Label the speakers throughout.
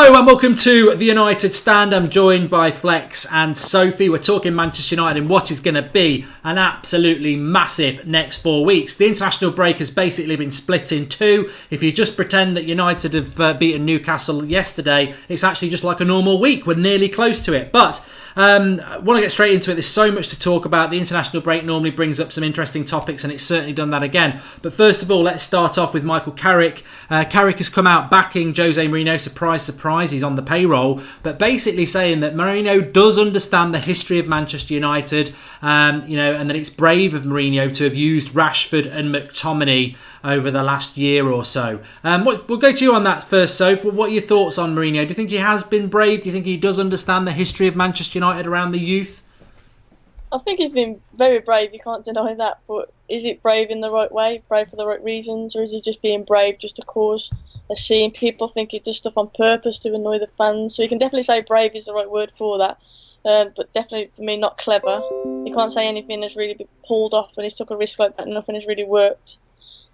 Speaker 1: Hello and welcome to the United Stand. I'm joined by Flex and Sophie. We're talking Manchester United and what is going to be an absolutely massive next 4 weeks. The international break has basically been split in two. If you just pretend that United have beaten Newcastle yesterday, it's actually just like a normal week. We're nearly close to it. But I want to get straight into it. There's so much to talk about. The international break normally brings up some interesting topics and it's certainly done that again. But first of all, let's start off with Michael Carrick. Carrick has come out backing Jose Mourinho. Surprise, he's on the payroll, but basically saying that Mourinho does understand the history of Manchester United, and that it's brave of Mourinho to have used Rashford and McTominay over the last year or so. We'll go to you on that first, Soph. What are your thoughts on Mourinho? Do you think he has been brave? Do you think he does understand the history of Manchester United around the youth?
Speaker 2: I think he's been very brave, you can't deny that, but is it brave in the right way, brave for the right reasons, or is he just being brave just to cause a scene? People think he does stuff on purpose to annoy the fans, so you can definitely say brave is the right word for that, but definitely for me not clever. You can't say anything has really been pulled off when he's took a risk like that and nothing has really worked.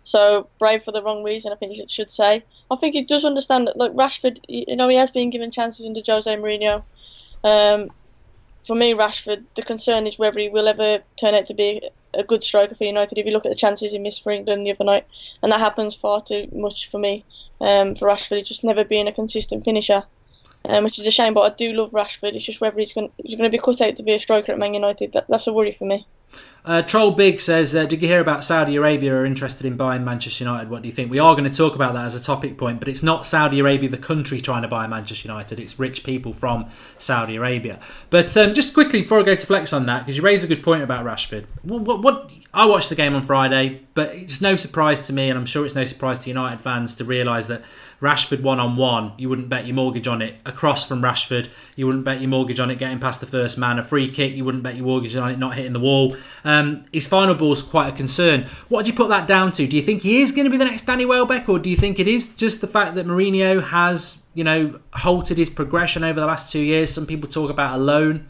Speaker 2: So brave for the wrong reason, I think you should say. I think he does understand that, like Rashford, he has been given chances under Jose Mourinho. For me, Rashford, the concern is whether he will ever turn out to be a good striker for United. If you look at the chances he missed for England the other night, and that happens far too much for me. For Rashford, he's just never been a consistent finisher, which is a shame. But I do love Rashford. It's just whether he's going to be cut out to be a striker at Man United. That's a worry for me.
Speaker 1: Troll Big says, did you hear about Saudi Arabia are interested in buying Manchester United? What do you think? We are going to talk about that as a topic point, but it's not Saudi Arabia, the country, trying to buy Manchester United. It's rich people from Saudi Arabia. But just quickly, before I go to Flex on that, because you raised a good point about Rashford. I watched the game on Friday, but it's no surprise to me, and I'm sure it's no surprise to United fans to realise that Rashford one-on-one, you wouldn't bet your mortgage on it. Across from Rashford, you wouldn't bet your mortgage on it getting past the first man. A free kick, you wouldn't bet your mortgage on it not hitting the wall. His final ball's quite a concern. What do you put that down to? Do you think he is going to be the next Danny Welbeck, or do you think it is just the fact that Mourinho has, halted his progression over the last 2 years? Some people talk about a loan.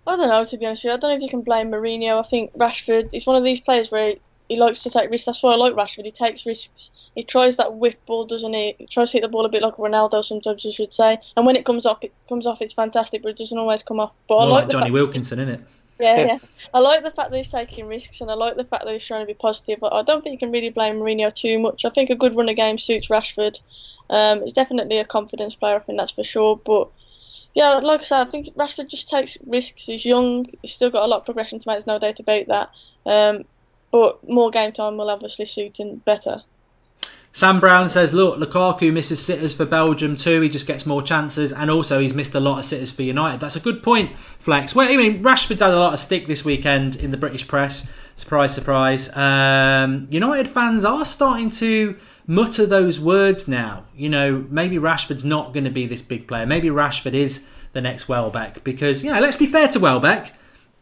Speaker 2: I don't know, to be honest with you. I don't know if you can blame Mourinho. I think Rashford is one of these players where he likes to take risks. That's why I like Rashford. He takes risks. He tries that whip ball, doesn't he? He tries to hit the ball a bit like Ronaldo sometimes, you should say. And when it comes off, it's fantastic, but it doesn't always come off. But
Speaker 1: More
Speaker 2: I like
Speaker 1: Johnny Wilkinson, isn't it?
Speaker 2: Yeah. I like the fact that he's taking risks, and I like the fact that he's trying to be positive. But I don't think you can really blame Mourinho too much. I think a good run of game suits Rashford. He's definitely a confidence player, I think that's for sure. But yeah, like I said, I think Rashford just takes risks. He's young. He's still got a lot of progression to make. There's no doubt about that. But more game time will obviously suit him better.
Speaker 1: Sam Brown says, look, Lukaku misses sitters for Belgium too. He just gets more chances. And also he's missed a lot of sitters for United. That's a good point, Flex. Well, Rashford's had a lot of stick this weekend in the British press. Surprise, surprise. United fans are starting to mutter those words now. Maybe Rashford's not going to be this big player. Maybe Rashford is the next Welbeck. Because, let's be fair to Welbeck.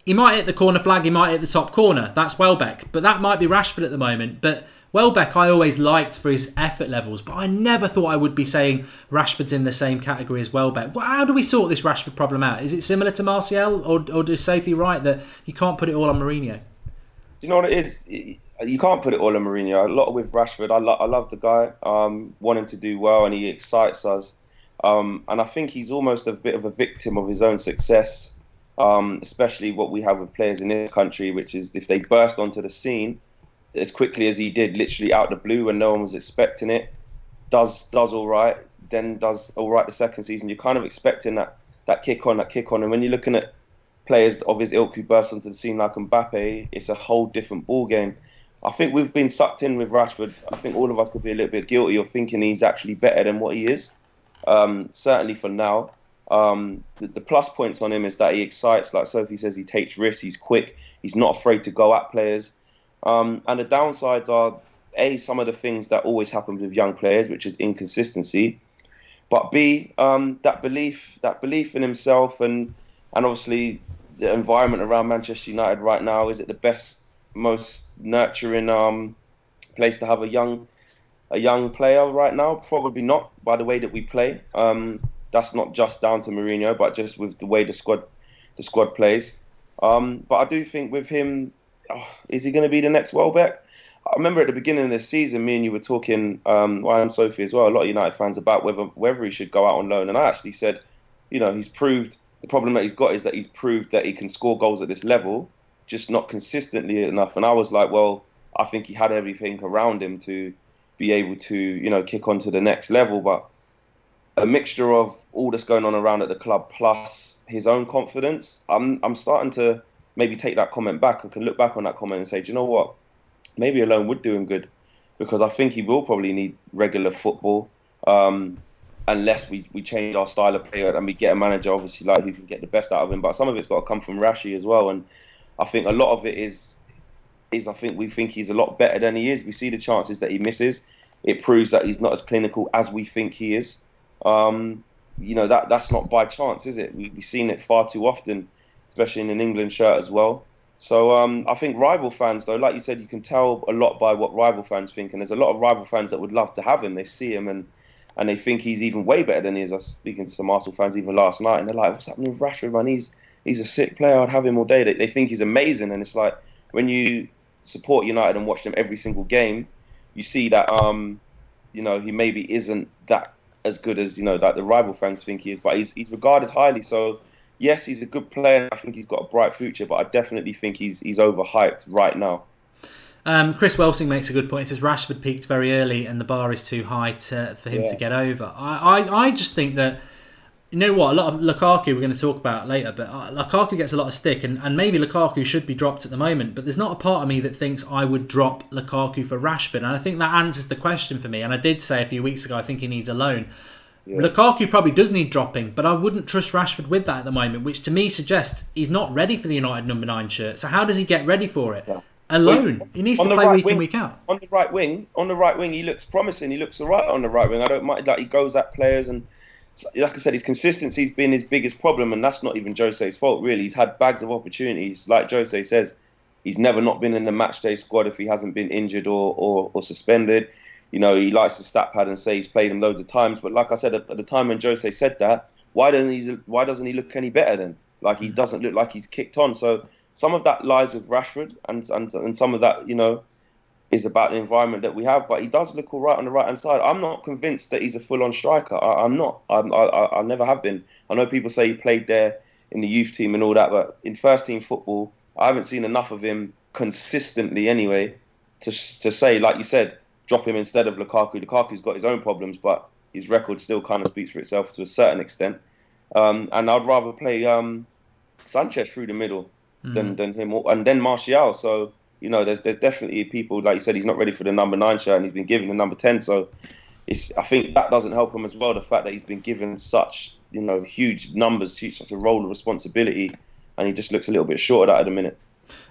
Speaker 1: He might hit the corner flag, he might hit the top corner. That's Welbeck. But that might be Rashford at the moment. But Welbeck I always liked for his effort levels, but I never thought I would be saying Rashford's in the same category as Welbeck. How do we sort this Rashford problem out? Is it similar to Martial, or does Sophie right that you can't put it all on Mourinho?
Speaker 3: You know what it is? You can't put it all on Mourinho. A lot with Rashford. I love the guy, want him to do well, and he excites us. And I think he's almost a bit of a victim of his own success, especially what we have with players in this country, which is if they burst onto the scene as quickly as he did, literally out the blue when no one was expecting it, does all right, then does all right the second season. You're kind of expecting that kick on. And when you're looking at players of his ilk who burst onto the scene like Mbappe, it's a whole different ball game. I think we've been sucked in with Rashford. I think all of us could be a little bit guilty of thinking he's actually better than what he is, certainly for now. The plus points on him is that he excites, like Sophie says, he takes risks, he's quick, he's not afraid to go at players. And the downsides are, A, some of the things that always happen with young players, which is inconsistency. But B, that belief in himself, and obviously the environment around Manchester United right now. Is it the best, most nurturing place to have a young player right now? Probably not, by the way that we play. That's not just down to Mourinho, but just with the way the squad plays. But I do think with him, is he going to be the next Welbeck? I remember at the beginning of this season, me and you were talking, and Sophie as well, a lot of United fans, about whether he should go out on loan. And I actually said, he's proved, the problem that he's got is that he's proved that he can score goals at this level, just not consistently enough. And I was like, well, I think he had everything around him to be able to, kick on to the next level. But a mixture of all that's going on around at the club plus his own confidence, I'm starting to maybe take that comment back. I can look back on that comment and say, do you know what? Maybe a loan would do him good, because I think he will probably need regular football, unless we change our style of play and we get a manager, obviously, like, who can get the best out of him. But some of it's got to come from Rashi as well. And I think a lot of it is I think we think he's a lot better than he is. We see the chances that he misses. It proves that he's not as clinical as we think he is. That's not by chance, is it? We've seen it far too often, especially in an England shirt as well. So I think rival fans, though, like you said, you can tell a lot by what rival fans think. And there's a lot of rival fans that would love to have him. They see him and they think he's even way better than he is. I was speaking to some Arsenal fans even last night, and they're like, what's happening with Rashford, man? He's a sick player. I'd have him all day. They think he's amazing. And it's like, when you support United and watch them every single game, you see that, he maybe isn't that as good as, that the rival fans think he is. But he's regarded highly. So, yes, he's a good player. I think he's got a bright future, but I definitely think he's overhyped right now.
Speaker 1: Chris Welsing makes a good point. He says Rashford peaked very early and the bar is too high for him to get over. I just think that, you know what, a lot of Lukaku we're going to talk about later, but Lukaku gets a lot of stick, and maybe Lukaku should be dropped at the moment, but there's not a part of me that thinks I would drop Lukaku for Rashford, and I think that answers the question for me. And I did say a few weeks ago I think he needs a loan. Yeah. Lukaku probably does need dropping, but I wouldn't trust Rashford with that at the moment, which to me suggests he's not ready for the United number 9 shirt. So how does he get ready for it? Yeah. Alone. He needs to play week in, week out.
Speaker 3: On the right wing, he looks promising. He looks all right on the right wing. I don't mind that he goes at players, and like I said, his consistency's been his biggest problem, and that's not even Jose's fault, really. He's had bags of opportunities. Like Jose says, he's never not been in the matchday squad if he hasn't been injured or suspended. He likes to stat pad and say he's played him loads of times. But like I said, at the time when Jose said that, why doesn't he look any better then? Like, he doesn't look like he's kicked on. So some of that lies with Rashford, and some of that, is about the environment that we have. But he does look all right on the right-hand side. I'm not convinced that he's a full-on striker. I'm not. I never have been. I know people say he played there in the youth team and all that, but in first-team football, I haven't seen enough of him consistently anyway to say, like you said, drop him instead of Lukaku. Lukaku's got his own problems, but his record still kind of speaks for itself to a certain extent. And I'd rather play Sanchez through the middle than him, and then Martial. So, there's definitely people, like you said, he's not ready for the number 9 shirt, and he's been given the number 10. So I think that doesn't help him as well, the fact that he's been given such, huge numbers, such a role of responsibility, and he just looks a little bit short of that at the minute.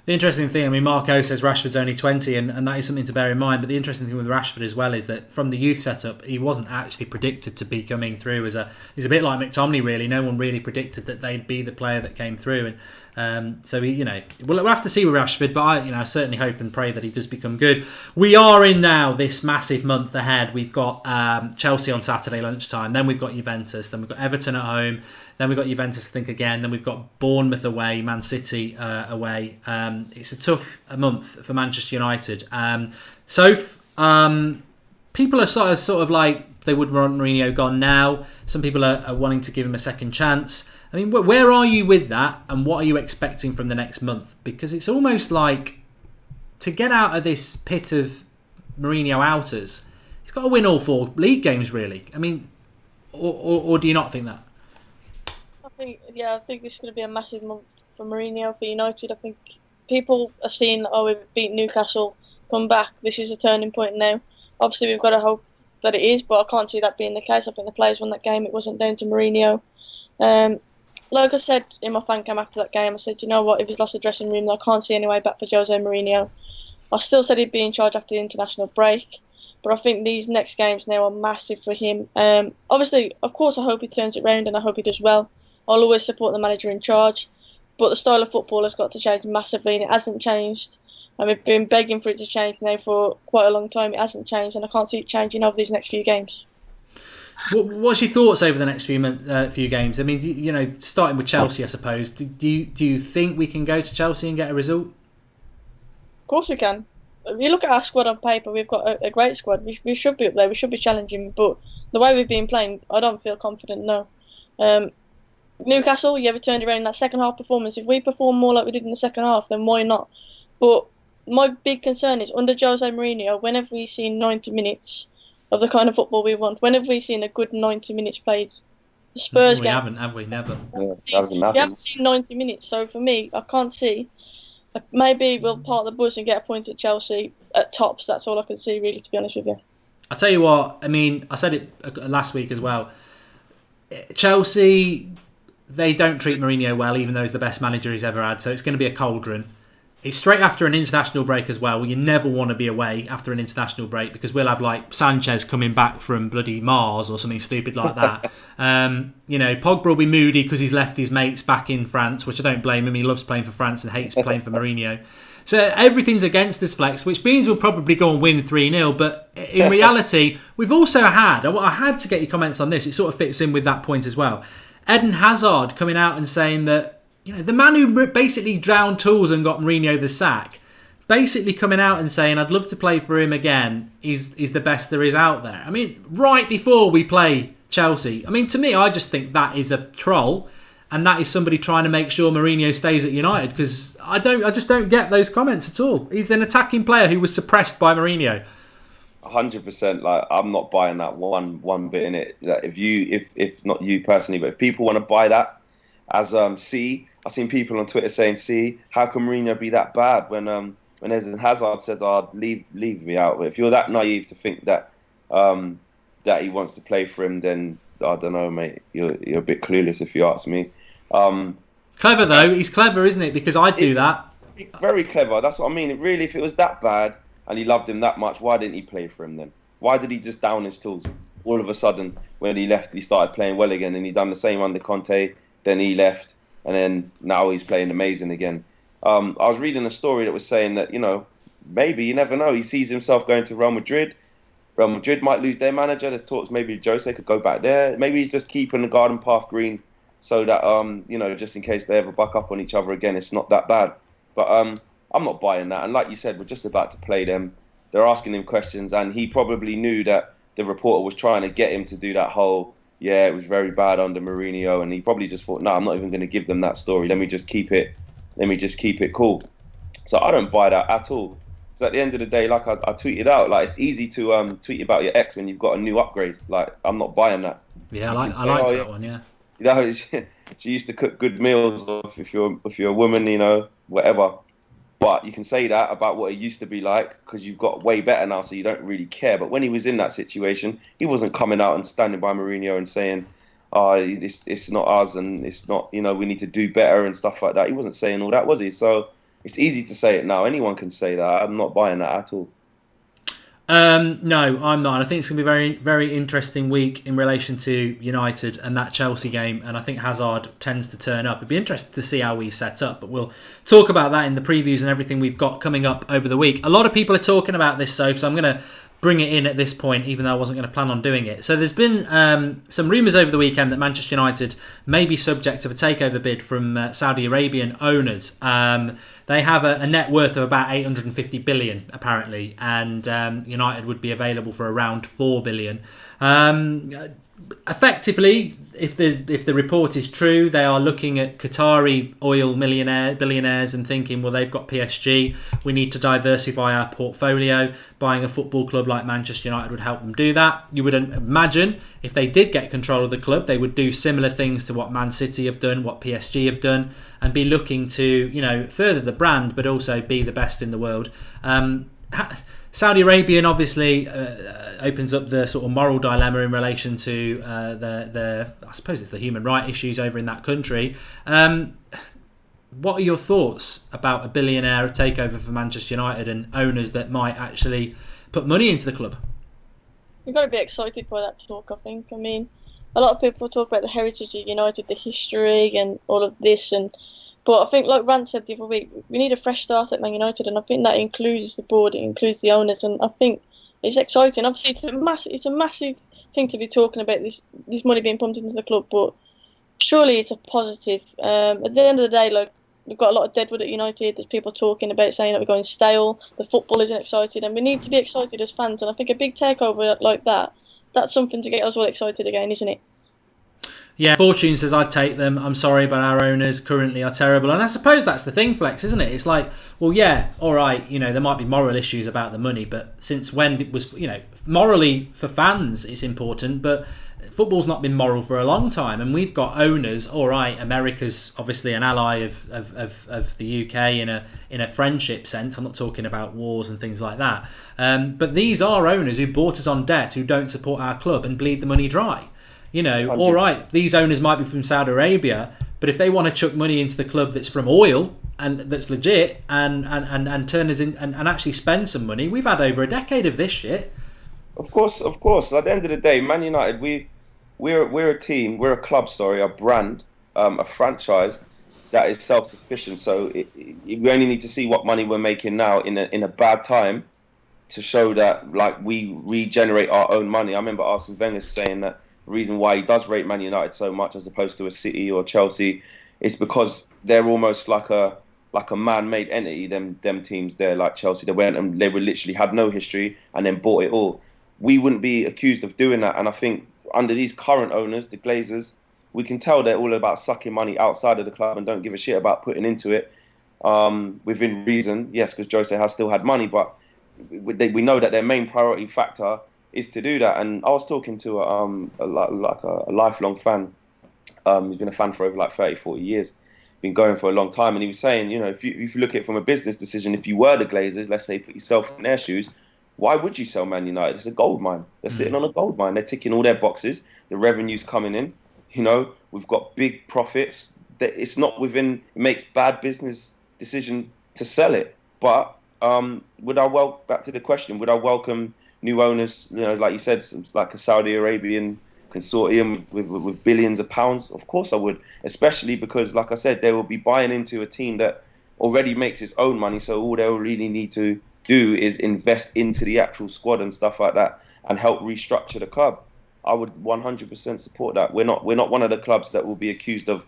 Speaker 1: The interesting thing, Marco says Rashford's only 20, and that is something to bear in mind. But the interesting thing with Rashford as well is that from the youth setup, he wasn't actually predicted to be coming through he's a bit like McTominay, really. No one really predicted that they'd be the player that came through, and so we'll have to see with Rashford. But I certainly hope and pray that he does become good. We are in now this massive month ahead. We've got Chelsea on Saturday lunchtime, then we've got Juventus, then we've got Everton at home. Then we've got Juventus, I think, again. Then we've got Bournemouth away, Man City away. It's a tough month for Manchester United. People are sort of like they would want Mourinho gone now. Some people are wanting to give him a second chance. Where are you with that? And what are you expecting from the next month? Because it's almost like to get out of this pit of Mourinho outers, he's got to win all 4 league games, really. Or do you not think that?
Speaker 2: I think this is going to be a massive month for Mourinho, for United. I think people are seeing that, we've beat Newcastle, come back. This is a turning point now. Obviously, we've got to hope that it is, but I can't see that being the case. I think the players won that game. It wasn't down to Mourinho. Like I said in my fan cam after that game, I said, you know what, if he's lost the dressing room, I can't see any way back for Jose Mourinho. I still said he'd be in charge after the international break, but I think these next games now are massive for him. Obviously, of course, I hope he turns it round and I hope he does well. I'll always support the manager in charge, but the style of football has got to change massively, and it hasn't changed. We've been begging for it to change now for quite a long time. It hasn't changed, and I can't see it changing over these next few games.
Speaker 1: What's your thoughts over the next few games? Starting with Chelsea, I suppose. Do you think we can go to Chelsea and get a result?
Speaker 2: Of course we can. if you look at our squad on paper, we've got a great squad. We should be up there. We should be challenging. But the way we've been playing, I don't feel confident. No. Newcastle, you ever turned around that second half performance? If we perform more like we did in the second half, then why not? But my big concern is under Jose Mourinho, when have we seen 90 minutes of the kind of football we want? When have we seen a good 90 minutes played? The Spurs
Speaker 1: we
Speaker 2: game.
Speaker 1: haven't, have we? Never.
Speaker 3: Yeah,
Speaker 2: We haven't seen 90 minutes. So for me, I can't see. Maybe we'll park the bus and get a point at Chelsea at tops. That's all I can see, really, to be honest with you.
Speaker 1: I'll tell you what, I mean, I said it last week as well. Chelsea, they don't treat Mourinho well, even though he's the best manager he's ever had. So it's going to be a cauldron. It's straight after an international break as well. You never want to be away after an international break because we'll have like Sanchez coming back from bloody Mars or something stupid like that. Pogba will be moody because he's left his mates back in France, which I don't blame him. He loves playing for France and hates playing for Mourinho. So everything's against us, Flex, which means we'll probably go and win 3-0. But in reality, we've also had, I had to get your comments on this, it sort of fits in with that point as well. Eden Hazard coming out and saying that, the man who basically drowned tools and got Mourinho the sack, basically coming out and saying, I'd love to play for him again, is the best there is out there. I mean, right before we play Chelsea. I mean, to me, I just think that is a troll. And that is somebody trying to make sure Mourinho stays at United because I just don't get those comments at all. He's an attacking player who was suppressed by Mourinho.
Speaker 3: 100%. Like, I'm not buying that one bit in it. That if not you personally, but if people want to buy that as I've seen people on Twitter saying, how can Mourinho be that bad when Eden Hazard said, leave me out. But if you're that naive to think that that he wants to play for him, then I don't know, mate. You're a bit clueless if you ask me.
Speaker 1: Clever though, he's clever, isn't it? Because I'd do that.
Speaker 3: Very clever. That's what I mean. Really, if it was that bad and he loved him that much, why didn't he play for him then? Why did he just down his tools? All of a sudden, when he left, he started playing well again, and he done the same under Conte. Then he left, and then now he's playing amazing again. I was reading a story that was saying that maybe you never know. He sees himself going to Real Madrid. Real Madrid might lose their manager. There's talks maybe Jose could go back there. Maybe he's just keeping the garden path green so that, just in case they ever buck up on each other again, it's not that bad. But I'm not buying that. And like you said, we're just about to play them. They're asking him questions, and he probably knew that the reporter was trying to get him to do that whole, it was very bad under Mourinho, and he probably just thought, no, I'm not even going to give them that story. Let me just keep it cool. So I don't buy that at all. So at the end of the day, like I tweeted out, like it's easy to tweet about your ex when you've got a new upgrade. Like I'm not buying that.
Speaker 1: Yeah, I like that one. Yeah.
Speaker 3: She used to cook good meals. If you're a woman, whatever. But you can say that about what it used to be like because you've got way better now, so you don't really care. But when he was in that situation, he wasn't coming out and standing by Mourinho and saying, it's not us and it's not, we need to do better and stuff like that. He wasn't saying all that, was he? So it's easy to say it now. Anyone can say that. I'm not buying that at all.
Speaker 1: No, I'm not. And I think it's going to be a very, very interesting week in relation to United and that Chelsea game. And I think Hazard tends to turn up. It'd be interesting to see how we set up. But we'll talk about that in the previews and everything we've got coming up over the week. A lot of people are talking about this, so I'm going to bring it in at this point, even though I wasn't going to plan on doing it. So there's been some rumours over the weekend that Manchester United may be subject to a takeover bid from Saudi Arabian owners. They have a net worth of about 850 billion, apparently, and United would be available for around 4 billion. Effectively, if the report is true, they are looking at Qatari oil billionaires and thinking, well, they've got PSG. We need to diversify our portfolio. Buying a football club like Manchester United would help them do that. You would imagine if they did get control of the club, they would do similar things to what Man City have done, what PSG have done, and be looking to further the brand, but also be the best in the world. Saudi Arabian obviously opens up the sort of moral dilemma in relation to the I suppose it's the human rights issues over in that country. What are your thoughts about a billionaire takeover for Manchester United and owners that might actually put money into the club?
Speaker 2: You've got to be excited by that talk, I think. I mean, a lot of people talk about the heritage of United, the history and all of this, but I think, like Rand said the other week, we need a fresh start at Man United, and I think that includes the board, it includes the owners, and I think it's exciting. Obviously, it's a massive thing to be talking about, this money being pumped into the club, but surely it's a positive. At the end of the day, like We've got a lot of deadwood at United. There's people talking about saying that we're going stale. The football isn't excited, and we need to be excited as fans. And I think a big takeover like that's something to get us all excited again, isn't it?
Speaker 1: Yeah, Fortune says I'd take them. I'm sorry, but our owners currently are terrible. And I suppose that's the thing, Flex, isn't it? It's like, well, yeah, all right, there might be moral issues about the money, but since when it was, morally for fans it's important, but football's not been moral for a long time. And we've got owners, all right, America's obviously an ally of the UK in a friendship sense. I'm not talking about wars and things like that. But these are owners who bought us on debt, who don't support our club and bleed the money dry. All right, these owners might be from Saudi Arabia, but if they want to chuck money into the club that's from oil and that's legit and turn us in and actually spend some money, we've had over a decade of this shit.
Speaker 3: Of course. At the end of the day, Man United, we're a team, we're a club, a brand, a franchise that is self-sufficient. So we only need to see what money we're making now in a bad time to show that like we regenerate our own money. I remember Arsene Wenger saying that the reason why he does rate Man United so much as opposed to a City or Chelsea is because they're almost like a man-made entity. Them teams there, like Chelsea, they went and they were literally had no history and then bought it all. We wouldn't be accused of doing that, and I think under these current owners, the Glazers, we can tell they're all about sucking money outside of the club and don't give a shit about putting into it within reason. Yes, because Jose has still had money, but we know that their main priority factor is to do that. And I was talking to a lifelong fan. He's been a fan for over like 30, 40 years. Been going for a long time. And he was saying, if you look at it from a business decision, if you were the Glazers, let's say put yourself in their shoes, why would you sell Man United? It's a gold mine. They're sitting on a gold mine. They're ticking all their boxes. The revenue's coming in. We've got big profits. It's not within, it makes bad business decision to sell it. But back to the question, would I welcome new owners, like you said, like a Saudi Arabian consortium with billions of pounds? Of course I would, especially because, like I said, they will be buying into a team that already makes its own money. So all they'll really need to do is invest into the actual squad and stuff like that and help restructure the club. I would 100% support that. We're not one of the clubs that will be accused of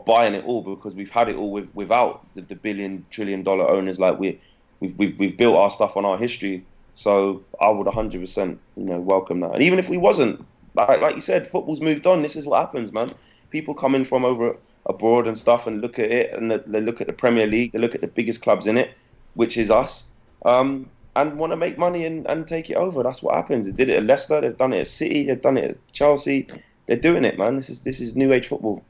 Speaker 3: buying it all, because we've had it all without the billion, $trillion owners. Like we've built our stuff on our history. So I would 100%, welcome that. And even if we wasn't, like you said, football's moved on. This is what happens, man. People come in from over abroad and stuff and look at it, and they look at the Premier League, they look at the biggest clubs in it, which is us, and want to make money and take it over. That's what happens. They did it at Leicester, they've done it at City, they've done it at Chelsea. They're doing it, man. This is new age football.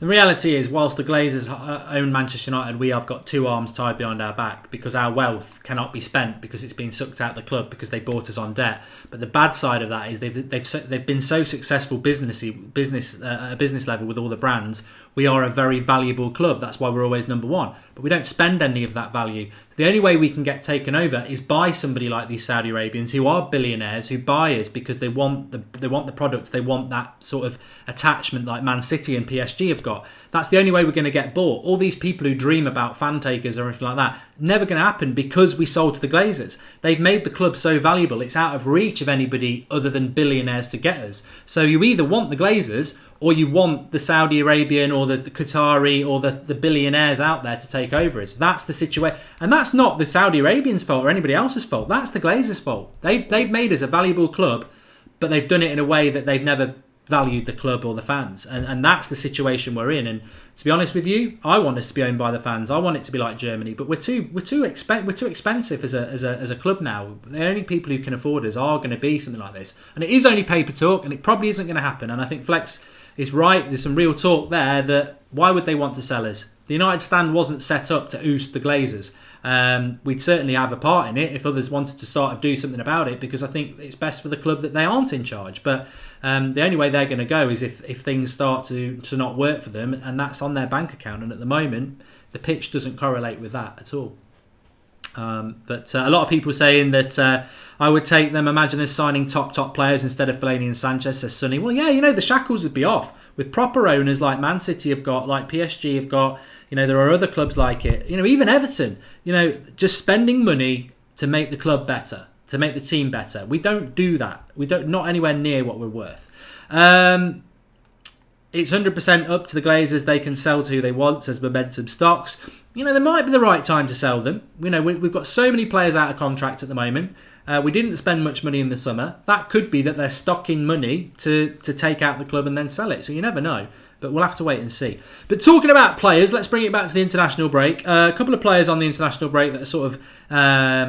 Speaker 1: The reality is, whilst the Glazers own Manchester United, we have got two arms tied behind our back because our wealth cannot be spent because it's been sucked out of the club because they bought us on debt. But the bad side of that is they've been so successful business level with all the brands. We are a very valuable club. That's why we're always number one. But we don't spend any of that value. The only way we can get taken over is by somebody like these Saudi Arabians who are billionaires, who buy us because they want the product, they want that sort of attachment like Man City and PSG have got. That's the only way we're going to get bought. All these people who dream about fan takers or anything like that, never going to happen because we sold to the Glazers. They've made the club so valuable, it's out of reach of anybody other than billionaires to get us. So you either want the Glazers or you want the Saudi Arabian or the Qatari or the billionaires out there to take over us. That's the situation. And that's not the Saudi Arabians' fault or anybody else's fault. That's the Glazers' fault. They've made us a valuable club, but they've done it in a way that they've never valued the club or the fans, and that's the situation we're in. And to be honest with you, I want us to be owned by the fans. I want it to be like Germany, but we're too expensive as a club now. The only people who can afford us are going to be something like this, and it is only paper talk, and it probably isn't going to happen. And I think Flex is right. There's some real talk there that why would they want to sell us? The United stand wasn't set up to oost the Glazers. We'd certainly have a part in it if others wanted to sort of do something about it, because I think it's best for the club that they aren't in charge. But the only way they're going to go is if things start to not work for them, and that's on their bank account. And at the moment, the pitch doesn't correlate with that at all. But a lot of people saying that I would take them. Imagine us signing top players instead of Fellaini and Sanchez, says Sonny. Well, yeah, the shackles would be off with proper owners like Man City have got, like PSG have got. There are other clubs like it. Even Everton. Just spending money to make the club better, to make the team better. We don't do that. Not anywhere near what we're worth. It's 100% up to the Glazers. They can sell to who they want as momentum stocks. There might be the right time to sell them. We've got so many players out of contract at the moment. We didn't spend much money in the summer. That could be that they're stocking money to take out the club and then sell it. So you never know. But we'll have to wait and see. But talking about players, let's bring it back to the international break. A couple of players on the international break that are sort of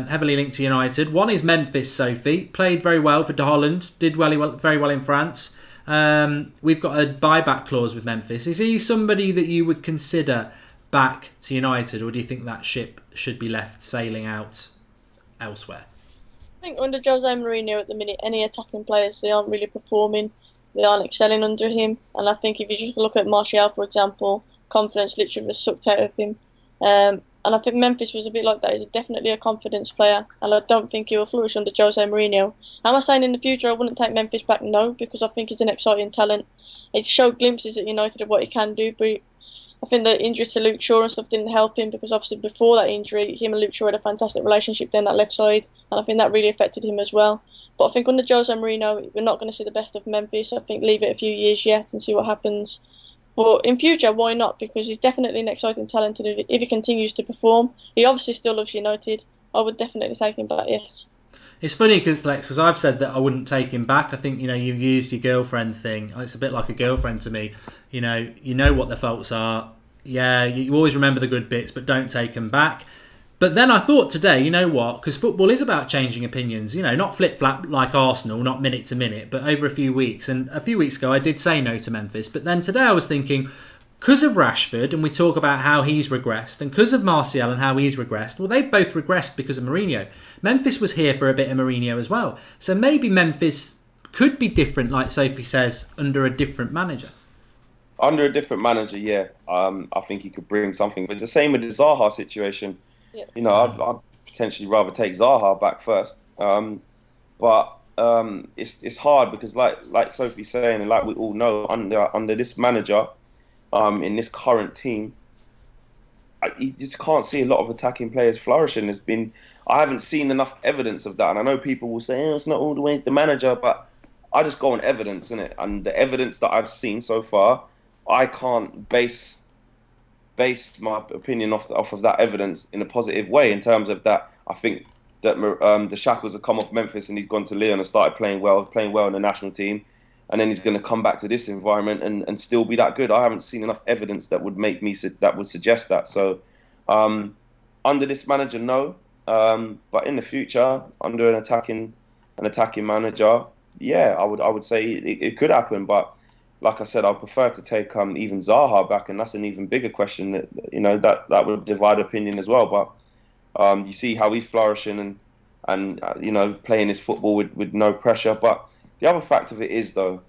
Speaker 1: heavily linked to United. One is Memphis, Sophie. Played very well for De Holland. Did very well in France. We've got a buyback clause with Memphis. Is he somebody that you would consider back to United, or do you think that ship should be left sailing out elsewhere?
Speaker 2: I think under Jose Mourinho at the minute, any attacking players, they aren't really performing. They aren't excelling under him. And I think if you just look at Martial, for example, confidence literally was sucked out of him. And I think Memphis was a bit like that. He's definitely a confidence player. And I don't think he will flourish under Jose Mourinho. Am I saying in the future I wouldn't take Memphis back? No, because I think he's an exciting talent. He's showed glimpses at United of what he can do. But I think the injuries to Luke Shaw and stuff didn't help him, because obviously before that injury, him and Luke Shaw had a fantastic relationship down that left side. And I think that really affected him as well. But I think under Jose Mourinho, we're not going to see the best of Memphis. I think leave it a few years yet and see what happens. But in future, why not? Because he's definitely an exciting talent. And if he continues to perform, he obviously still loves United. I would definitely take him back, yes.
Speaker 1: It's funny because I've said that I wouldn't take him back. I think, you've used your girlfriend thing. It's a bit like a girlfriend to me. You know what the faults are. Yeah, you always remember the good bits, but don't take them back. But then I thought today, you know what? Because football is about changing opinions. Not flip-flap like Arsenal, not minute to minute, but over a few weeks. And a few weeks ago, I did say no to Memphis. But then today I was thinking, because of Rashford, and we talk about how he's regressed, and because of Martial and how he's regressed, well, they've both regressed because of Mourinho. Memphis was here for a bit of Mourinho as well. So maybe Memphis could be different, like Sophie says, under a different manager.
Speaker 3: Under a different manager, yeah. I think he could bring something. But it's the same with the Zaha situation. Yeah. I'd potentially rather take Zaha back first. But it's hard because, like Sophie's saying, and like we all know, under this manager, in this current team, you just can't see a lot of attacking players flourishing. I haven't seen enough evidence of that, and I know people will say, it's not all the way the manager, but I just go on evidence, innit? And the evidence that I've seen so far, I can't base my opinion off of that evidence in a positive way. In terms of that, I think that the shackles have come off Memphis and he's gone to Lyon and started playing well in the national team, and then he's going to come back to this environment and still be that good. I haven't seen enough evidence that would suggest that. So under this manager, no. But in the future, under an attacking manager, yeah, I would say it could happen. But like I said, I prefer to take even Zaha back, and that's an even bigger question that would divide opinion as well. But you see how he's flourishing and playing his football with no pressure. But the other fact of it is, though,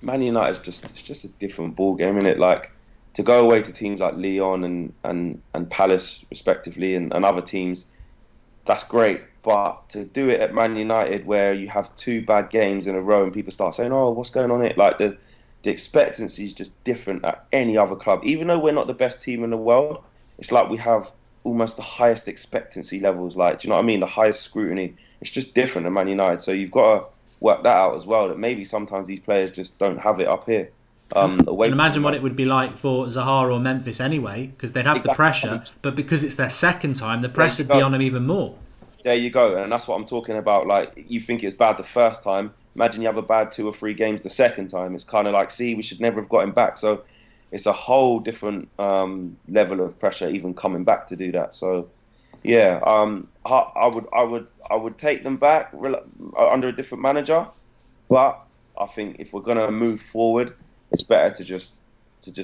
Speaker 3: Man United it's just a different ball game, isn't it? Like, to go away to teams like Lyon and Palace respectively and other teams, that's great. But to do it at Man United, where you have 2 bad games in a row and people start saying, "Oh, what's going on here?" Like the expectancy is just different at any other club. Even though we're not the best team in the world, it's like we have almost the highest expectancy levels. Like, do you know what I mean? The highest scrutiny. It's just different at Man United. So you've got to work that out as well. That maybe sometimes these players just don't have it up here.
Speaker 1: And imagine what it would be like for Zaha or Memphis anyway, because they'd have the pressure, but because it's their second time, the pressure would be on them even more.
Speaker 3: There you go, and that's what I'm talking about. Like, you think it's bad the first time, imagine you have a bad 2 or 3 games the second time. It's kind of like, see, we should never have got him back. So it's a whole different level of pressure even coming back to do that. So yeah, I would take them back under a different manager, but I think if we're gonna move forward, it's better to just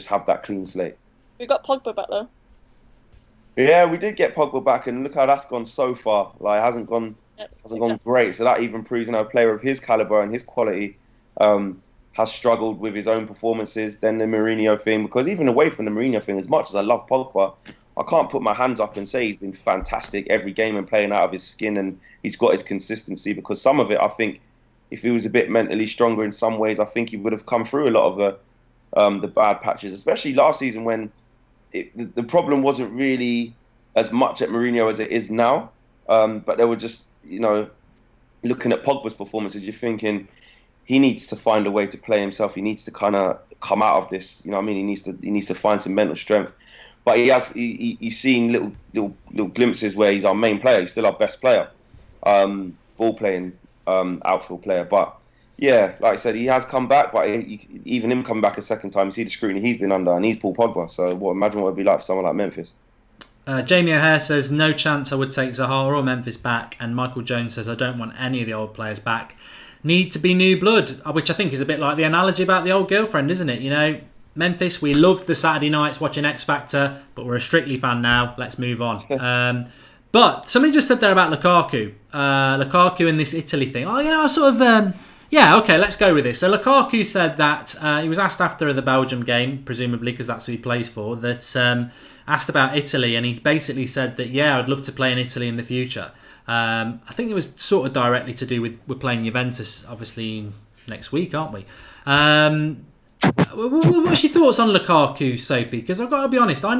Speaker 3: have that clean slate.
Speaker 2: We got Pogba back though.
Speaker 3: Yeah, we did get Pogba back, and look how that's gone so far. Like, it hasn't gone great. So that even proves, a player of his caliber and his quality has struggled with his own performances. Then the Mourinho thing, because even away from the Mourinho thing, as much as I love Pogba, I can't put my hands up and say he's been fantastic every game and playing out of his skin, and he's got his consistency. Because some of it, I think, if he was a bit mentally stronger in some ways, I think he would have come through a lot of the bad patches, especially last season when the problem wasn't really as much at Mourinho as it is now. But they were just, looking at Pogba's performances, you're thinking he needs to find a way to play himself. He needs to kind of come out of this. You know what I mean? He needs to find some mental strength. But you've seen little glimpses where he's our main player. He's still our best player, ball playing outfield player. But yeah, like I said, he has come back. But even him coming back a second time, you see the scrutiny he's been under, and he's Paul Pogba. So imagine what it'd be like for someone like Memphis.
Speaker 1: Jamie O'Hare says, no chance I would take Zaha or Memphis back. And Michael Jones says, I don't want any of the old players back. Need to be new blood, which I think is a bit like the analogy about the old girlfriend, isn't it? You know, Memphis, we loved the Saturday nights watching X Factor, but we're a Strictly fan now. Let's move on. But somebody just said there about Lukaku. Lukaku in this Italy thing. Oh, you know, I sort of... yeah, okay, let's go with this. So Lukaku said that he was asked after the Belgium game, presumably because that's who he plays for, that asked about Italy, and he basically said that, yeah, I'd love to play in Italy in the future. I think it was sort of directly to do with we're playing Juventus, obviously, next week, aren't we? What's your thoughts on Lukaku, Sophie? Because I've got to be honest, I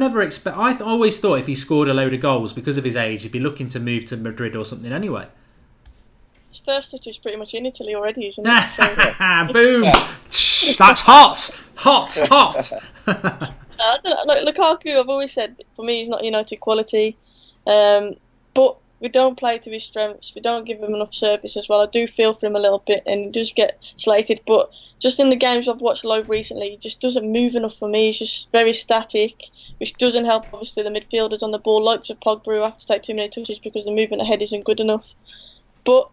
Speaker 1: always thought if he scored a load of goals because of his age, he'd be looking to move to Madrid or something anyway.
Speaker 2: His first touch is pretty much in Italy already, isn't it? So,
Speaker 1: boom! That's hot!
Speaker 2: I don't know, like Lukaku, I've always said, for me, he's not United quality. But we don't play to his strengths. We don't give him enough service as well. I do feel for him a little bit, and he does get slated. But just in the games I've watched live recently, he just doesn't move enough for me. He's just very static, which doesn't help, obviously, the midfielders on the ball. Like Pogba, who have to take too many touches because the movement ahead isn't good enough. But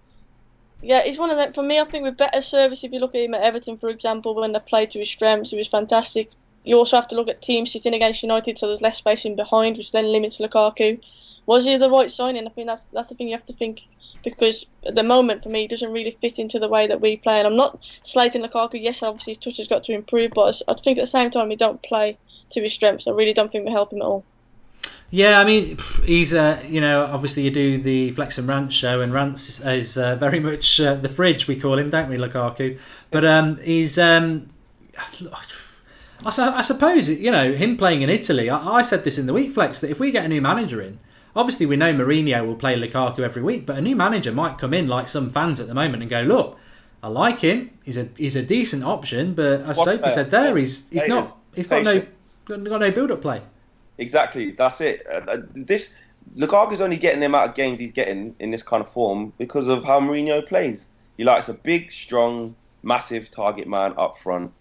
Speaker 2: yeah, he's one of them. For me, I think with better service, if you look at him at Everton, for example, when they played to his strengths, he was fantastic. You also have to look at teams sitting against United, so there's less space in behind, which then limits Lukaku. Was he the right signing? I think that's the thing you have to think, because at the moment, for me, he doesn't really fit into the way that we play. And I'm not slating Lukaku. Yes, obviously his touch has got to improve, but I think at the same time, he don't play to his strengths. I really don't think we help him at all.
Speaker 1: Yeah, I mean, he's, obviously you do the Flex and Rants show, and Rants is very much the fridge, we call him, don't we, Lukaku? But he's... I suppose, him playing in Italy, I said this in the week, Flex, that if we get a new manager in, obviously we know Mourinho will play Lukaku every week, but a new manager might come in like some fans at the moment and go, look, I like him, he's a decent option, but as Sophie said there, he's got no build-up play.
Speaker 3: Exactly, that's it. Lukaku's only getting the amount of games he's getting in this kind of form because of how Mourinho plays. He likes a big, strong, massive target man up front,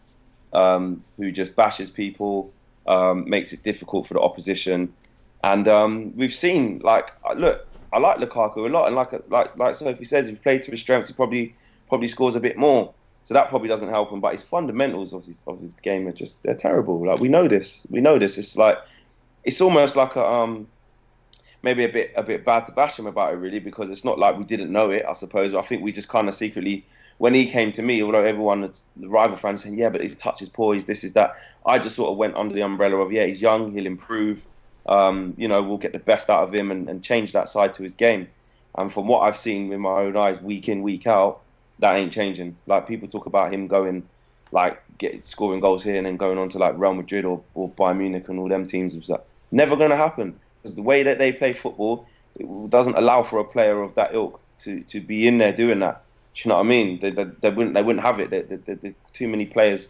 Speaker 3: who just bashes people, makes it difficult for the opposition. And we've seen, look, I like Lukaku a lot, and like Sophie says, if he played to his strengths, he probably scores a bit more. So that probably doesn't help him. But his fundamentals of his game they're terrible. Like we know this. It's almost like maybe a bit bad to bash him about it, really, because it's not like we didn't know it, I suppose. I think we just kind of secretly, when he came to me, although the rival fans saying, yeah, but his touch is poor, this is that, I just sort of went under the umbrella of, yeah, he's young, he'll improve, we'll get the best out of him and change that side to his game. And from what I've seen with my own eyes, week in, week out, that ain't changing. Like, people talk about him going, scoring goals here and then going on to like Real Madrid or Bayern Munich and all them teams. It was like, never going to happen, because the way that they play football, it doesn't allow for a player of that ilk to be in there doing that. Do you know what I mean? They wouldn't have it. There too many players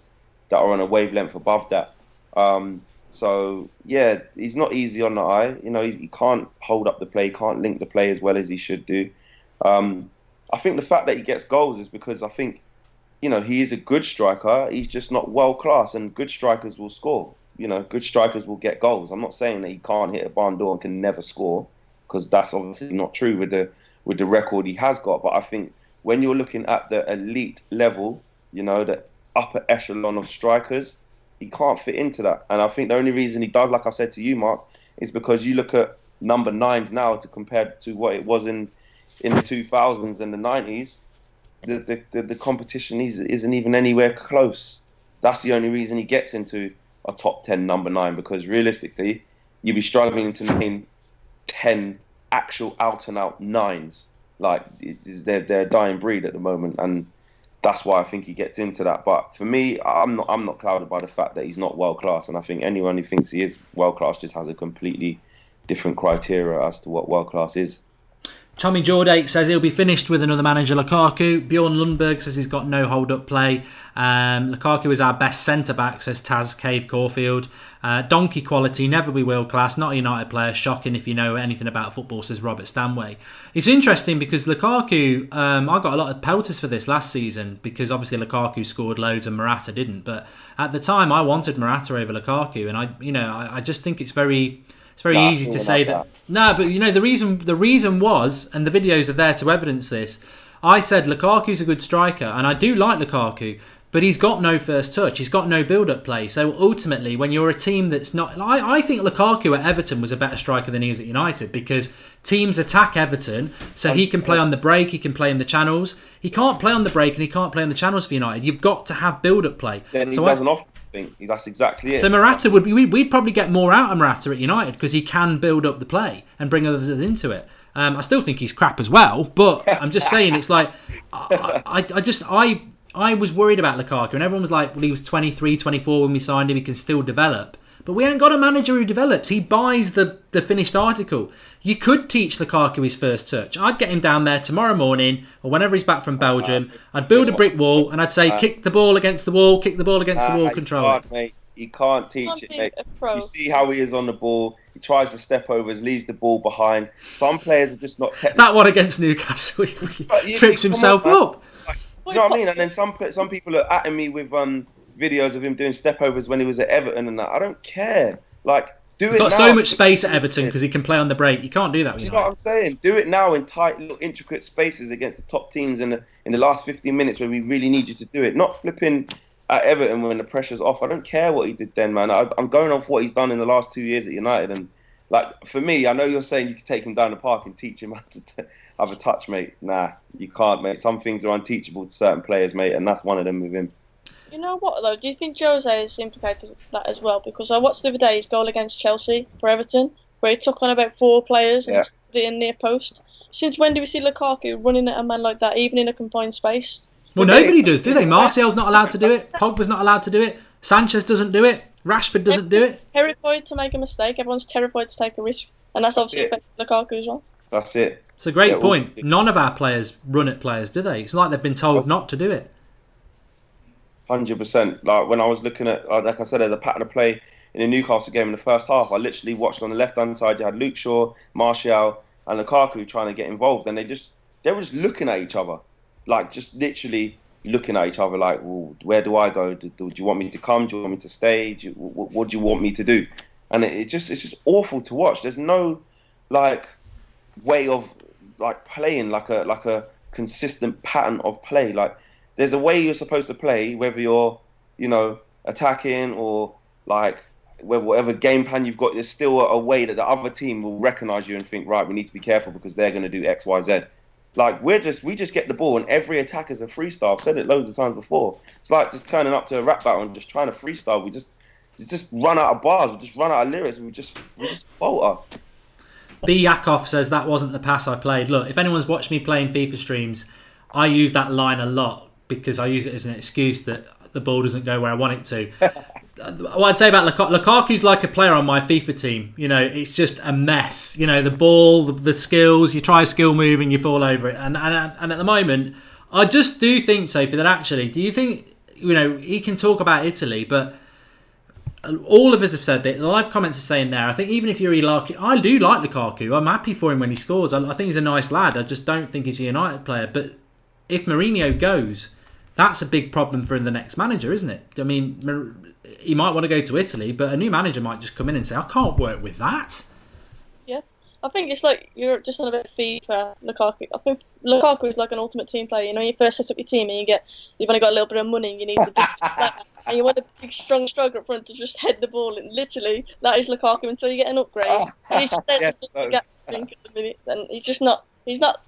Speaker 3: that are on a wavelength above that. So yeah, he's not easy on the eye. He can't hold up the play, can't link the play as well as he should do. I think the fact that he gets goals is because I think, he is a good striker. He's just not world class, and good strikers will score. Good strikers will get goals. I'm not saying that he can't hit a barn door and can never score, because that's obviously not true with the record he has got. But I think when you're looking at the elite level, the upper echelon of strikers, he can't fit into that. And I think the only reason he does, like I said to you, Mark, is because you look at number 9s now to compare to what it was in the 2000s and the 90s. The competition isn't even anywhere close. That's the only reason he gets into a top 10 number 9, because realistically, you'd be struggling to name 10 actual out-and-out 9s. Like, they're a dying breed at the moment, and that's why I think he gets into that. But for me, I'm not clouded by the fact that he's not world class, and I think anyone who thinks he is world class just has a completely different criteria as to what world class is.
Speaker 1: Tommy Jordake says he'll be finished with another manager, Lukaku. Bjorn Lundberg says he's got no hold-up play. Lukaku is our best centre-back, says Taz Cave Caulfield. Donkey quality, never be world-class, not a United player. Shocking if you know anything about football, says Robert Stanway. It's interesting because Lukaku, I got a lot of pelters for this last season because obviously Lukaku scored loads and Morata didn't. But at the time, I wanted Morata over Lukaku, and I just think it's very... It's very easy to say that. No, but the reason was, and the videos are there to evidence this. I said Lukaku's a good striker, and I do like Lukaku, but he's got no first touch. He's got no build-up play. So ultimately, when you're a team that's not, I think Lukaku at Everton was a better striker than he is at United because teams attack Everton, so he can play on the break, he can play in the channels. He can't play on the break and he can't play on the channels for United. You've got to have build-up play.
Speaker 3: Then he doesn't offer. That's exactly it.
Speaker 1: So Morata we'd probably get more out of Morata at United because he can build up the play and bring others into it. I still think he's crap as well, but I'm just saying it's like I was worried about Lukaku and everyone was like, well, he was 23, 24 when we signed him, he can still develop. But we ain't got a manager who develops. He buys the finished article. You could teach Lukaku his first touch. I'd get him down there tomorrow morning or whenever he's back from Belgium. I'd build a brick wall and I'd say, kick the ball against the wall, kick the ball against the wall, control it.
Speaker 3: Mate. You can't teach it, mate. You see how he is on the ball. He tries to step overs, leaves the ball behind. Some players are just not technical.
Speaker 1: That one against Newcastle, he trips himself up.
Speaker 3: You know what I mean? And then some people are atting me with videos of him doing step overs when he was at Everton and that. I don't care. Like, do it now.
Speaker 1: He's got so much space at Everton because he can play on the break. You can't do that.
Speaker 3: Do you know what I'm saying? Do it now in tight, little, intricate spaces against the top teams in the last 15 minutes where we really need you to do it. Not flipping at Everton when the pressure's off. I don't care what he did then, man. I'm going off what he's done in the last 2 years at United. And, like, for me, I know you're saying you can take him down the park and teach him how to have a touch, mate. Nah, you can't, mate. Some things are unteachable to certain players, mate, and that's one of them with him.
Speaker 2: You know what, though? Do you think Jose has implicated that as well? Because I watched the other day his goal against Chelsea for Everton, where he took on about 4 players and put it in near post. Since when do we see Lukaku running at a man like that, even in a confined space?
Speaker 1: Well, nobody does, do they? Martial's not allowed to do it. Pogba's not allowed to do it. Sanchez doesn't do it. Rashford doesn't do it.
Speaker 2: Terrified to make a mistake. Everyone's terrified to take a risk. And that's obviously affected Lukaku as well.
Speaker 3: That's it.
Speaker 1: It's a great point. None of our players run at players, do they? It's like they've been told not to do it.
Speaker 3: 100%. Like when I was looking at, like I said, there's a pattern of play in the Newcastle game in the first half. I literally watched on the left-hand side, you had Luke Shaw, Martial and Lukaku trying to get involved. And they were just looking at each other. Like just literally looking at each other like, well, where do I go? Do you want me to come? Do you want me to stay? What do you want me to do? And it's just awful to watch. There's no like way of like playing like a consistent pattern of play. Like there's a way you're supposed to play, whether you're, attacking or like whatever game plan you've got, there's still a way that the other team will recognise you and think, right, we need to be careful because they're going to do X, Y, Z. Like we just get the ball and every attack is a freestyle. I've said it loads of times before. It's like just turning up to a rap battle and just trying to freestyle. We just run out of bars. We just run out of lyrics. We just falter.
Speaker 1: B. Yakov says that wasn't the pass I played. Look, if anyone's watched me playing FIFA streams, I use that line a lot because I use it as an excuse that the ball doesn't go where I want it to. What I'd say about Lukaku's like a player on my FIFA team. It's just a mess. The ball, the skills, you try a skill move and you fall over it. And at the moment, I just do think, Sophie, that actually, do you think, he can talk about Italy, but all of us have said that. The live comments are saying there, I think even if you're Lukaku, I do like Lukaku. I'm happy for him when he scores. I think he's a nice lad. I just don't think he's a United player. But if Mourinho goes, that's a big problem for the next manager, isn't it? I mean, he might want to go to Italy, but a new manager might just come in and say, I can't work with that.
Speaker 2: Yes. I think it's like you're just on a bit of feed for Lukaku. I think Lukaku is like an ultimate team player. You first set up your team and you've only got a little bit of money and you need the big player. And you want a big, strong striker up front to just head the ball. And literally, that is Lukaku until you get an upgrade. He's just I think at the minute. And he's not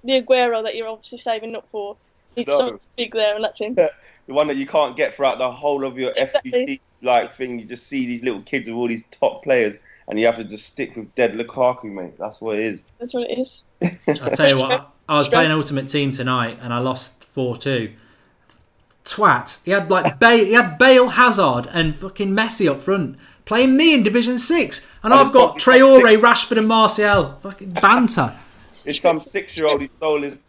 Speaker 2: the Aguero that you're obviously saving up for. He's something big there, and that's him.
Speaker 3: The one that you can't get throughout the whole of your FPT thing. You just see these little kids with all these top players, and you have to just stick with dead Lukaku, mate. That's what it is.
Speaker 2: That's what it is.
Speaker 1: I'll tell you what, I was playing Ultimate Team tonight, and I lost 4-2. Twat. He had Bale, Hazard, and fucking Messi up front, playing me in Division 6, and I've got Traore, Rashford, and Martial. Fucking banter.
Speaker 3: It's some 6-year-old who stole his.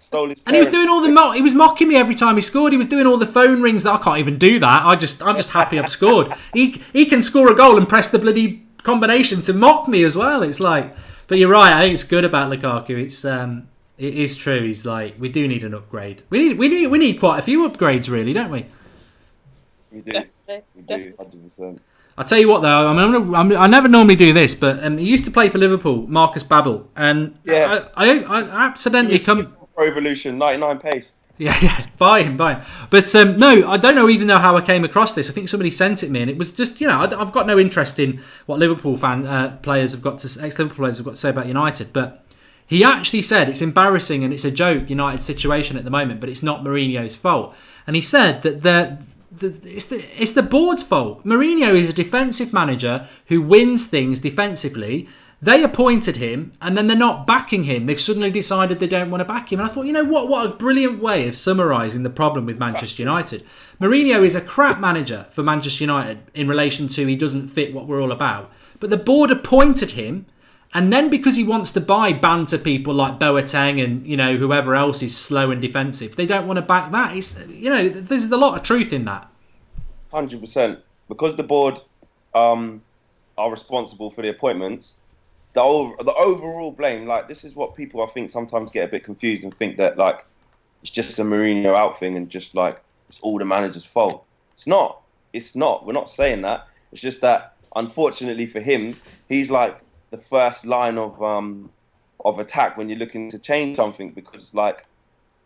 Speaker 1: And he was doing all the he was mocking me every time he scored. He was doing all the phone rings that I can't even do that. I'm just happy I've scored. He can score a goal and press the bloody combination to mock me as well. It's like, but you're right. I think it's good about Lukaku. It is true. He's like, we do need an upgrade. We need quite a few upgrades, really, don't we?
Speaker 3: We do. We do. 100%.
Speaker 1: I'll tell you what, though. I never normally do this, but he used to play for Liverpool, Marcus Babbel, and I accidentally come.
Speaker 3: Pro Evolution, 99 pace.
Speaker 1: Yeah, buy him. But no, I don't even know how I came across this. I think somebody sent it me, and it was just, I've got no interest in what Liverpool players have got to ex-Liverpool players have got to say about United, but he actually said it's embarrassing and it's a joke United situation at the moment, but it's not Mourinho's fault, and he said that it's the board's fault. Mourinho is a defensive manager who wins things defensively. They appointed him, and then they're not backing him. They've suddenly decided they don't want to back him. And I thought, what a brilliant way of summarising the problem with Manchester United. Mourinho is a crap manager for Manchester United in relation to he doesn't fit what we're all about. But the board appointed him, and then because he wants to buy banter people like Boateng and whoever else is slow and defensive, they don't want to back that. There's a lot of truth in that.
Speaker 3: 100%. Because the board are responsible for the appointments. The overall blame, like, this is what people I think sometimes get a bit confused and think that, like, it's just a Mourinho out thing and just like it's all the manager's fault. It's not. We're not saying that. It's just that unfortunately for him, he's like the first line of attack when you're looking to change something, because like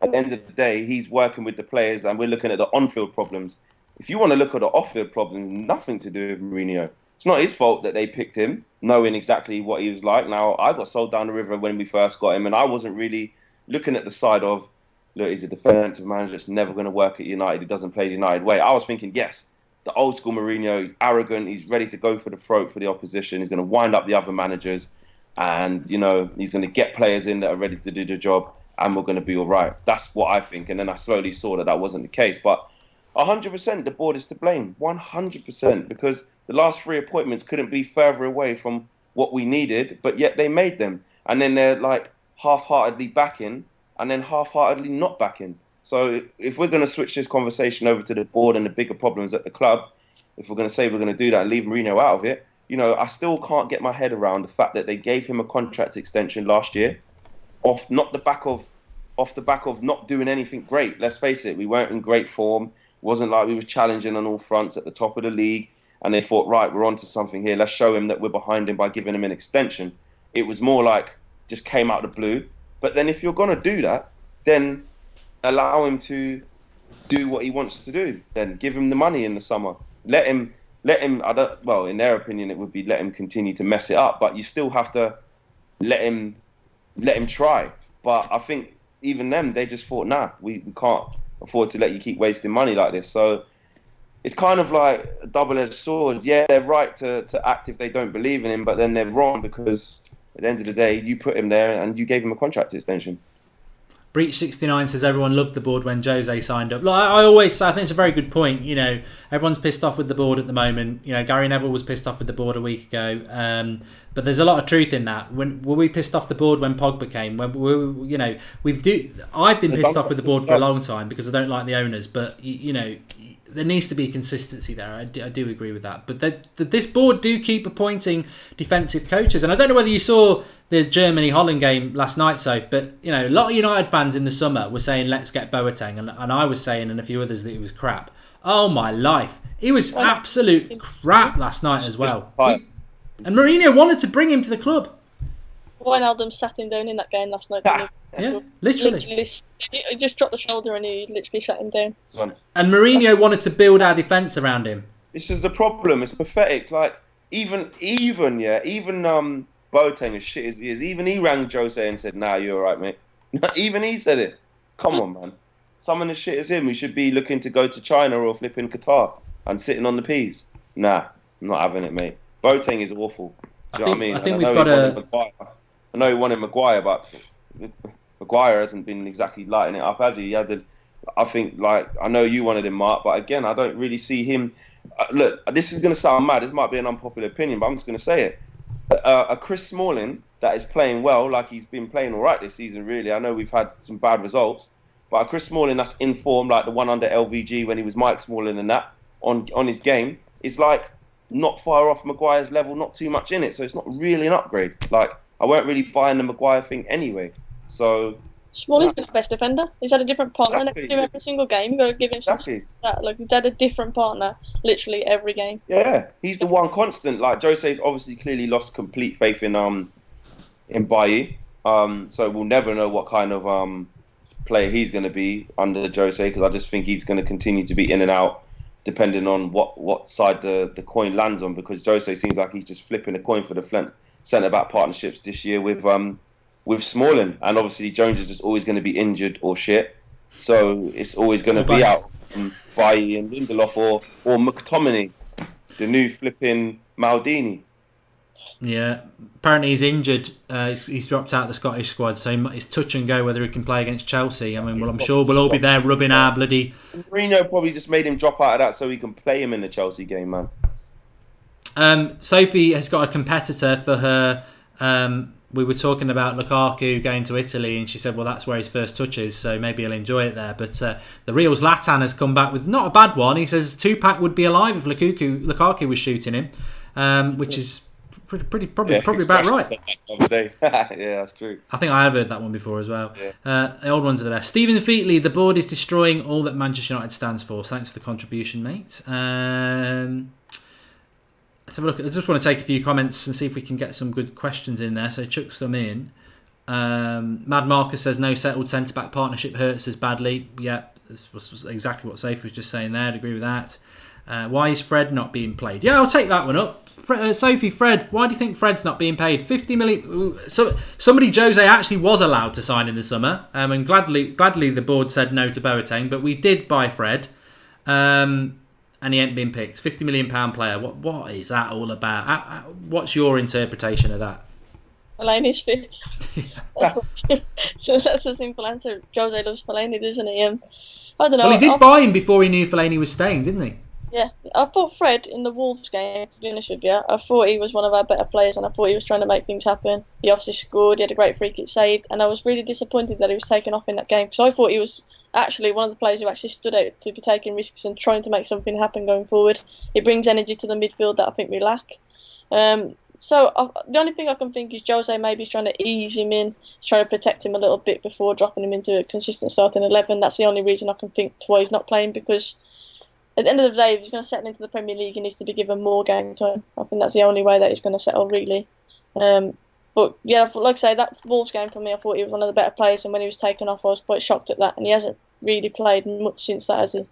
Speaker 3: at the end of the day, he's working with the players and we're looking at the on-field problems. If you want to look at the off-field problems, nothing to do with Mourinho. It's not his fault that they picked him, knowing exactly what he was like. Now, I got sold down the river when we first got him, and I wasn't really looking at the side of, look, he's a defensive manager that's never going to work at United. He doesn't play the United way. I was thinking, yes, the old school Mourinho, he's arrogant. He's ready to go for the throat for the opposition. He's going to wind up the other managers, and, he's going to get players in that are ready to do the job, and we're going to be all right. That's what I think. And then I slowly saw that wasn't the case. But 100% the board is to blame, 100%, because the last 3 appointments couldn't be further away from what we needed, but yet they made them. And then they're like half-heartedly backing and then half-heartedly not backing. So if we're going to switch this conversation over to the board and the bigger problems at the club, if we're going to say we're going to do that and leave Mourinho out of it, I still can't get my head around the fact that they gave him a contract extension last year off the back of not doing anything great. Let's face it, we weren't in great form. It wasn't like we were challenging on all fronts at the top of the league. And they thought, right, we're onto something here. Let's show him that we're behind him by giving him an extension. It was more like just came out of the blue. But then if you're going to do that, then allow him to do what he wants to do. Then give him the money in the summer. Let him. In their opinion, it would be let him continue to mess it up. But you still have to let him try. But I think even them, they just thought, nah, we can't afford to let you keep wasting money like this. So it's kind of like a double-edged sword. Yeah, they're right to act if they don't believe in him, but then they're wrong because at the end of the day, you put him there and you gave him a contract extension.
Speaker 1: Breach69 says everyone loved the board when Jose signed up. Like I always say, I think it's a very good point. Everyone's pissed off with the board at the moment. Gary Neville was pissed off with the board a week ago. But there's a lot of truth in that. Were we pissed off the board when Pogba came? I've been pissed off with the board for a long time because I don't like the owners. But there needs to be consistency there. I do agree with that. But this board do keep appointing defensive coaches. And I don't know whether you saw the Germany-Holland game last night, Soph, but a lot of United fans in the summer were saying, let's get Boateng. And I was saying, and a few others, that he was crap. Oh, my life. He was absolute crap last night as well. And Mourinho wanted to bring him to the club.
Speaker 2: Wijnaldum sat him down in that game last night.
Speaker 1: Yeah, literally.
Speaker 2: He just dropped the shoulder and he literally sat him down.
Speaker 1: And Mourinho wanted to build our defence around him.
Speaker 3: This is the problem. It's pathetic. Like even Boateng, as shit as he is, even he rang Jose and said, "Nah, you're all right, mate." Even he said it. Come on, man. Someone as shit as him, we should be looking to go to China or flipping Qatar and sitting on the peas. Nah, I'm not having it, mate. Boateng is awful. Do you know what I mean?
Speaker 1: I think we've got a.
Speaker 3: I know he wanted Maguire, but Maguire hasn't been exactly lighting it up, has he? I think, I know you wanted him, Mark, but again, I don't really see him. Look, this is going to sound mad. This might be an unpopular opinion, but I'm just going to say it. A Chris Smalling that is playing well, like he's been playing all right this season, really. I know we've had some bad results, but a Chris Smalling that's in form, like the one under LVG when he was Mike Smalling and that, on his game, is like not far off Maguire's level, not too much in it. So it's not really an upgrade. Like, I weren't really buying the Maguire thing anyway. So
Speaker 2: Smalling's been the best defender. He's had a different partner next to him every single game. You've got to give him some that. Like, he's had a different partner literally every game.
Speaker 3: Yeah, he's the one constant. Like, Jose's obviously clearly lost complete faith in Bailly. So we'll never know what kind of player he's going to be under Jose, because I just think he's going to continue to be in and out depending on what side the coin lands on, because Jose seems like he's just flipping a coin for the centre-back partnerships this year with Smalling, and obviously Jones is just always going to be injured or shit, so it's always going to be out Bailly and Lindelof or McTominay, the new flipping Maldini.
Speaker 1: Yeah, apparently he's injured. He's dropped out of the Scottish squad, so it's touch and go whether he can play against Chelsea. I mean, well, I'm sure we'll all be there rubbing our bloody...
Speaker 3: Mourinho probably just made him drop out of that so he can play him in the Chelsea game, man.
Speaker 1: Sophie has got a competitor for her. We were talking about Lukaku going to Italy, and she said, well, that's where his first touch is, so maybe he'll enjoy it there. But the real Zlatan has come back with not a bad one. He says Tupac would be alive if Lukaku was shooting him, which is probably about right.
Speaker 3: Yeah, that's true.
Speaker 1: I think I have heard that one before as well. Yeah. The old ones are the best. Stephen Featley, the board is destroying all that Manchester United stands for. Thanks for the contribution, mate. Let's have a look. I just want to take a few comments and see if we can get some good questions in there. So chuck some in. Mad Marcus says no settled centre-back partnership hurts us badly. Yeah, this was exactly what Safe was just saying there. I'd agree with that. Why is Fred not being played? Yeah, I'll take that one up. Sophie, Fred, why do you think Fred's not being paid? 50 million. So somebody Jose actually was allowed to sign in the summer, and gladly the board said no to Boateng, but we did buy Fred. And he ain't been picked. £50 million player. What is that all about? What's your interpretation of that?
Speaker 2: Fellaini's fit. So that's a simple answer. Jose loves Fellaini, doesn't he? I don't know.
Speaker 1: Well, he did buy him before he knew Fellaini was staying, didn't he?
Speaker 2: Yeah, I thought Fred in the Wolves game, to be honest with you, I thought he was one of our better players, and I thought he was trying to make things happen. He obviously scored. He had a great free kick saved, and I was really disappointed that he was taken off in that game, because I thought he was actually one of the players who actually stood out to be taking risks and trying to make something happen going forward. He brings energy to the midfield that I think we lack. So the only thing I can think is Jose maybe trying to ease him in, trying to protect him a little bit before dropping him into a consistent starting 11. That's the only reason I can think to why he's not playing, because at the end of the day, if he's going to settle into the Premier League, he needs to be given more game time. I think that's the only way that he's going to settle, really. But yeah, like I say, that Wolves game for me, I thought he was one of the better players, and when he was taken off, I was quite shocked at that. And he hasn't really played much since that, has he?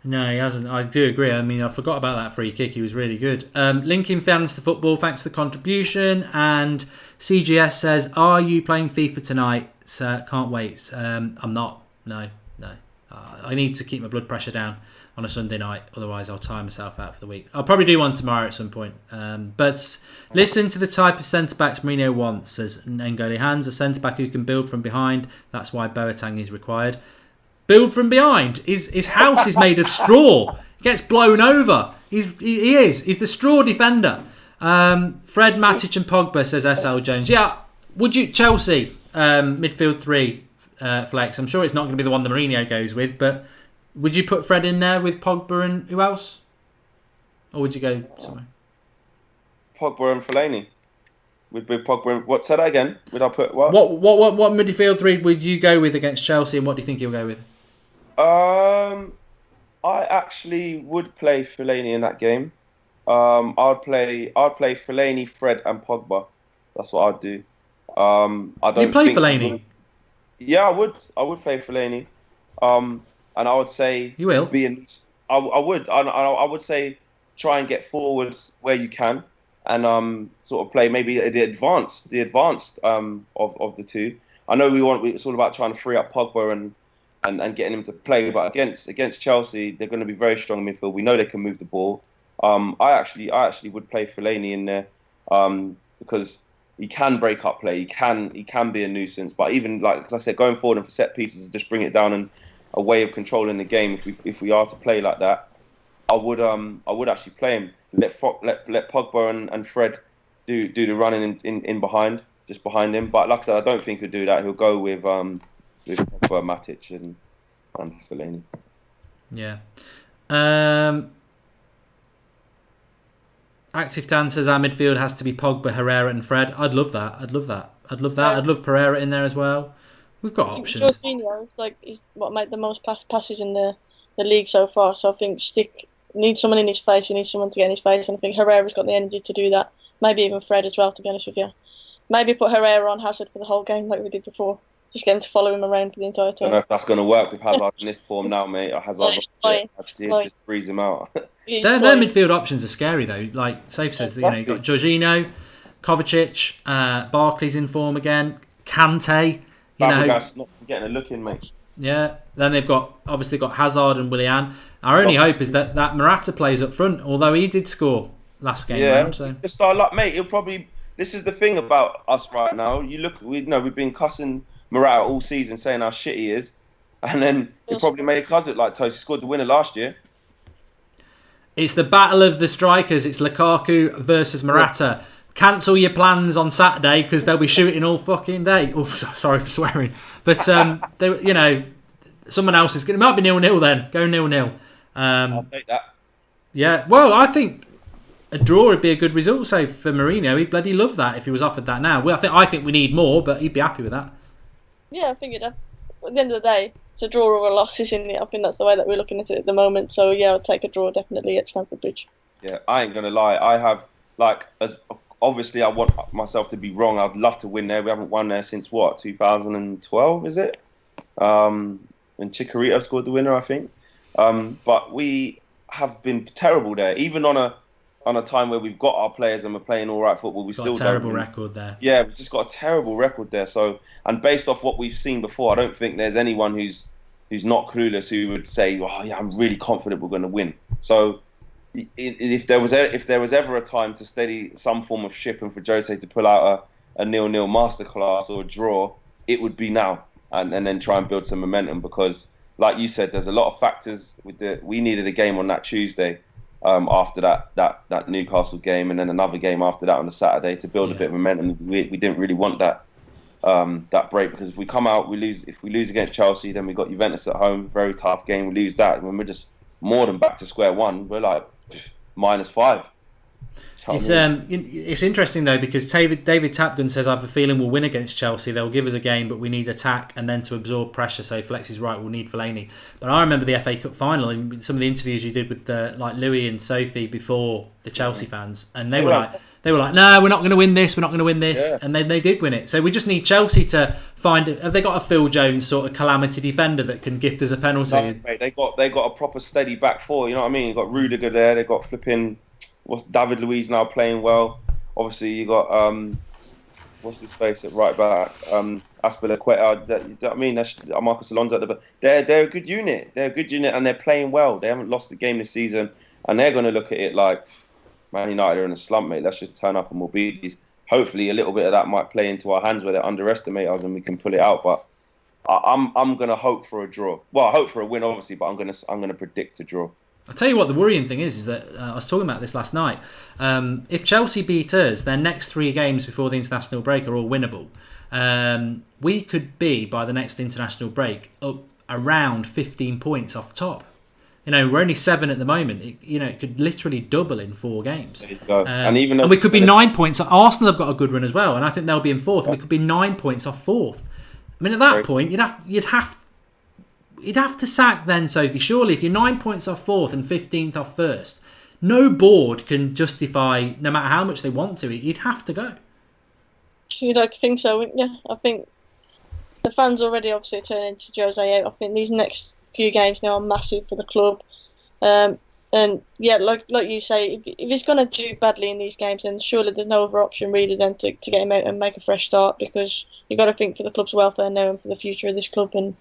Speaker 1: No, he hasn't. I do agree. I mean, I forgot about that free kick. He was really good. Linking fans to football, thanks for the contribution. And CGS says, are you playing FIFA tonight? Can't wait. I'm not. No. I need to keep my blood pressure down on a Sunday night, otherwise I'll tire myself out for the week. I'll probably do one tomorrow at some point. But listen to the type of centre-backs Mourinho wants, says N'Golo Hans, a centre-back who can build from behind. That's why Boateng is required. Build from behind? His house is made of straw. He gets blown over. He's the straw defender. Fred, Matic and Pogba, says SL Jones. Yeah, would you... Chelsea, midfield 3, flex. I'm sure it's not going to be the one that Mourinho goes with, but... Would you put Fred in there with Pogba and who else? Or would you go somewhere?
Speaker 3: Pogba and Fellaini. With Pogba and... What, say that again? Would I put what?
Speaker 1: What midfield 3 would you go with against Chelsea, and what do you think he'll go with?
Speaker 3: I actually would play Fellaini in that game. I'd play Fellaini, Fred and Pogba. That's what I'd do.
Speaker 1: You play Fellaini?
Speaker 3: Yeah, I would play Fellaini. And I would say
Speaker 1: you will.
Speaker 3: I would say try and get forward where you can, and sort of play maybe the advanced of the two. I know it's all about trying to free up Pogba and getting him to play, but against Chelsea, they're going to be very strong in midfield. We know they can move the ball. I actually would play Fellaini in there because he can break up play. He can be a nuisance, but even like I said, going forward and for set pieces, just bring it down and a way of controlling the game. If we are to play like that, I would actually play him. Let Pogba and Fred do the running in behind, just behind him. But like I said, I don't think he'll do that. He'll go with Matic and Fellaini.
Speaker 1: Yeah. Active Dan says our midfield has to be Pogba, Herrera, and Fred. I'd love that. I'd love Pereira in there as well. We've got options.
Speaker 2: Jorginho, he's what made the most passes in the league so far. So I think needs someone in his face. You need someone to get in his face, and I think Herrera's got the energy to do that. Maybe even Fred as well, to be honest with you. Maybe put Herrera on Hazard for the whole game like we did before. Just get him to follow him around for the entire time.
Speaker 3: I don't know if that's going to work with Hazard in this form now, mate. Hazard just freeze him out.
Speaker 1: Their midfield options are scary though. Like Safe says, you got Jorginho, Kovacic, Barkley's in form again, Kante.
Speaker 3: Fabregas not getting a look in, mate.
Speaker 1: Yeah. Then they've obviously got Hazard and Willian. Our only hope is that Morata plays up front, although he did score last game.
Speaker 3: Yeah,
Speaker 1: so.
Speaker 3: Just start luck, mate. He'll probably. This is the thing about us right now. You look, we've been cussing Morata all season, saying how shit he is, and then he'll probably make us look like toast. He scored the winner last year.
Speaker 1: It's the battle of the strikers. It's Lukaku versus Morata. Yeah. Cancel your plans on Saturday because they'll be shooting all fucking day. Oh, sorry for swearing, but someone else is. It might be 0-0 then. Go 0-0.
Speaker 3: I'll take that.
Speaker 1: Yeah. Well, I think a draw would be a good result. So for Mourinho, he'd bloody love that if he was offered that now. Well, I think we need more, but he'd be happy with that.
Speaker 2: Yeah, I think at the end of the day, it's a draw or a loss, isn't it? I think that's the way that we're looking at it at the moment. So yeah, I'll take a draw definitely at Stamford Bridge.
Speaker 3: Yeah, I ain't gonna lie. I have obviously I want myself to be wrong. I'd love to win there. We haven't won there since 2012, is it? When Chicharito scored the winner, I think. But we have been terrible there, even on a time where we've got our players and we're playing all right football. We still
Speaker 1: got a terrible record there.
Speaker 3: Yeah, we've just got a terrible record there. So, and based off what we've seen before, I don't think there's anyone who's not clueless who would say, "Oh yeah, I'm really confident we're going to win." So, if there was ever a time to steady some form of ship and for Jose to pull out a 0-0 masterclass or a draw, it would be now, and then try and build some momentum because, like you said, there's a lot of factors. We needed a game on that Tuesday. After that Newcastle game, and then another game after that on the Saturday to build a bit of momentum. We didn't really want that break because if we come out, we lose. If we lose against Chelsea, then we got Juventus at home, very tough game. We lose that, and we're just more than back to square one. We're like -5.
Speaker 1: It's interesting though because David Tapgun says I have a feeling we'll win against Chelsea. They'll give us a game, but we need attack and then to absorb pressure. So Flex is right. We'll need Fellaini. But I remember the FA Cup final and some of the interviews you did with Louis and Sophie before the Chelsea fans, and they were like, no, we're not going to win this. We're not going to win this, yeah. And then they did win it. So we just need Chelsea to find. Have they got a Phil Jones sort of calamity defender that can gift us a penalty?
Speaker 3: No, mate, they got a proper steady back four. You know what I mean? You got Rudiger there. They got flipping. What's David Luiz now playing well? Obviously, you got what's his face at right back? Aspilicueta. I mean, that's Marcus Alonso. But they're a good unit. They're a good unit, and they're playing well. They haven't lost the game this season, and they're going to look at it like Man United are in a slump, mate. Let's just turn up and we'll beat these. Hopefully, a little bit of that might play into our hands where they underestimate us and we can pull it out. But I'm going to hope for a draw. Well, I hope for a win, obviously, but I'm going to predict a draw.
Speaker 1: I'll tell you what the worrying thing is that I was talking about this last night. If Chelsea beat us, their next 3 games before the international break are all winnable. We could be, by the next international break, up around 15 points off the top. We're only 7 at the moment. It could literally double in 4 games.
Speaker 3: There you go. And
Speaker 1: we could be 9 points. Arsenal have got a good run as well, and I think they'll be in 4th. And we could be 9 points off 4th. I mean, at that point, you'd have to sack then, Sophie. Surely, if you're 9 points off 4th and 15th off 1st, no board can justify, no matter how much they want to, you'd have to go.
Speaker 2: You'd like to think so, wouldn't you? I think the fans already obviously turning to Jose out. I think these next few games now are massive for the club. And yeah, like you say, if he's going to do badly in these games, then surely there's no other option really than to get him out and make a fresh start, because you've got to think for the club's welfare now and for the future of this club. And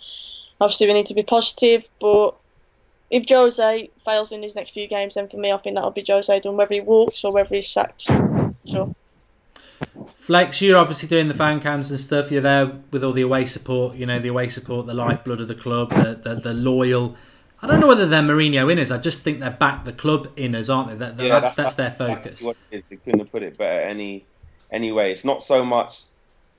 Speaker 2: obviously, we need to be positive, but if Jose fails in these next few games, then for me, I think that'll be Jose done, whether he walks or whether he's sacked. Sure.
Speaker 1: Flex, you're obviously doing the fan cams and stuff. You're there with all the away support, the away support, the lifeblood of the club, the loyal. I don't know whether they're Mourinho inners. I just think they're back the club inners, aren't they? That's their focus.
Speaker 3: What it is. They couldn't have put it better anyway. It's not so much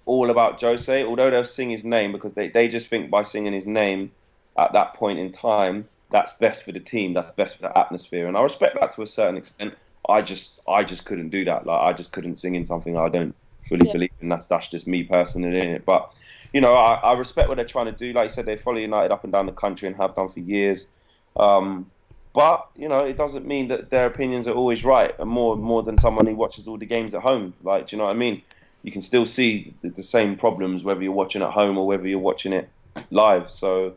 Speaker 3: all about Jose, although they'll sing his name because they just think by singing his name at that point in time, that's best for the team, that's best for the atmosphere. And I respect that to a certain extent. I just couldn't do that. Like, I just couldn't sing in something I don't fully believe in. That's just me personally in it. But, you know, I respect what they're trying to do. Like you said, they follow United up and down the country and have done for years. But, you know, it doesn't mean that their opinions are always right, and more than someone who watches all the games at home. Like, do you know what I mean? You can still see the same problems whether you're watching at home or whether you're watching it live. So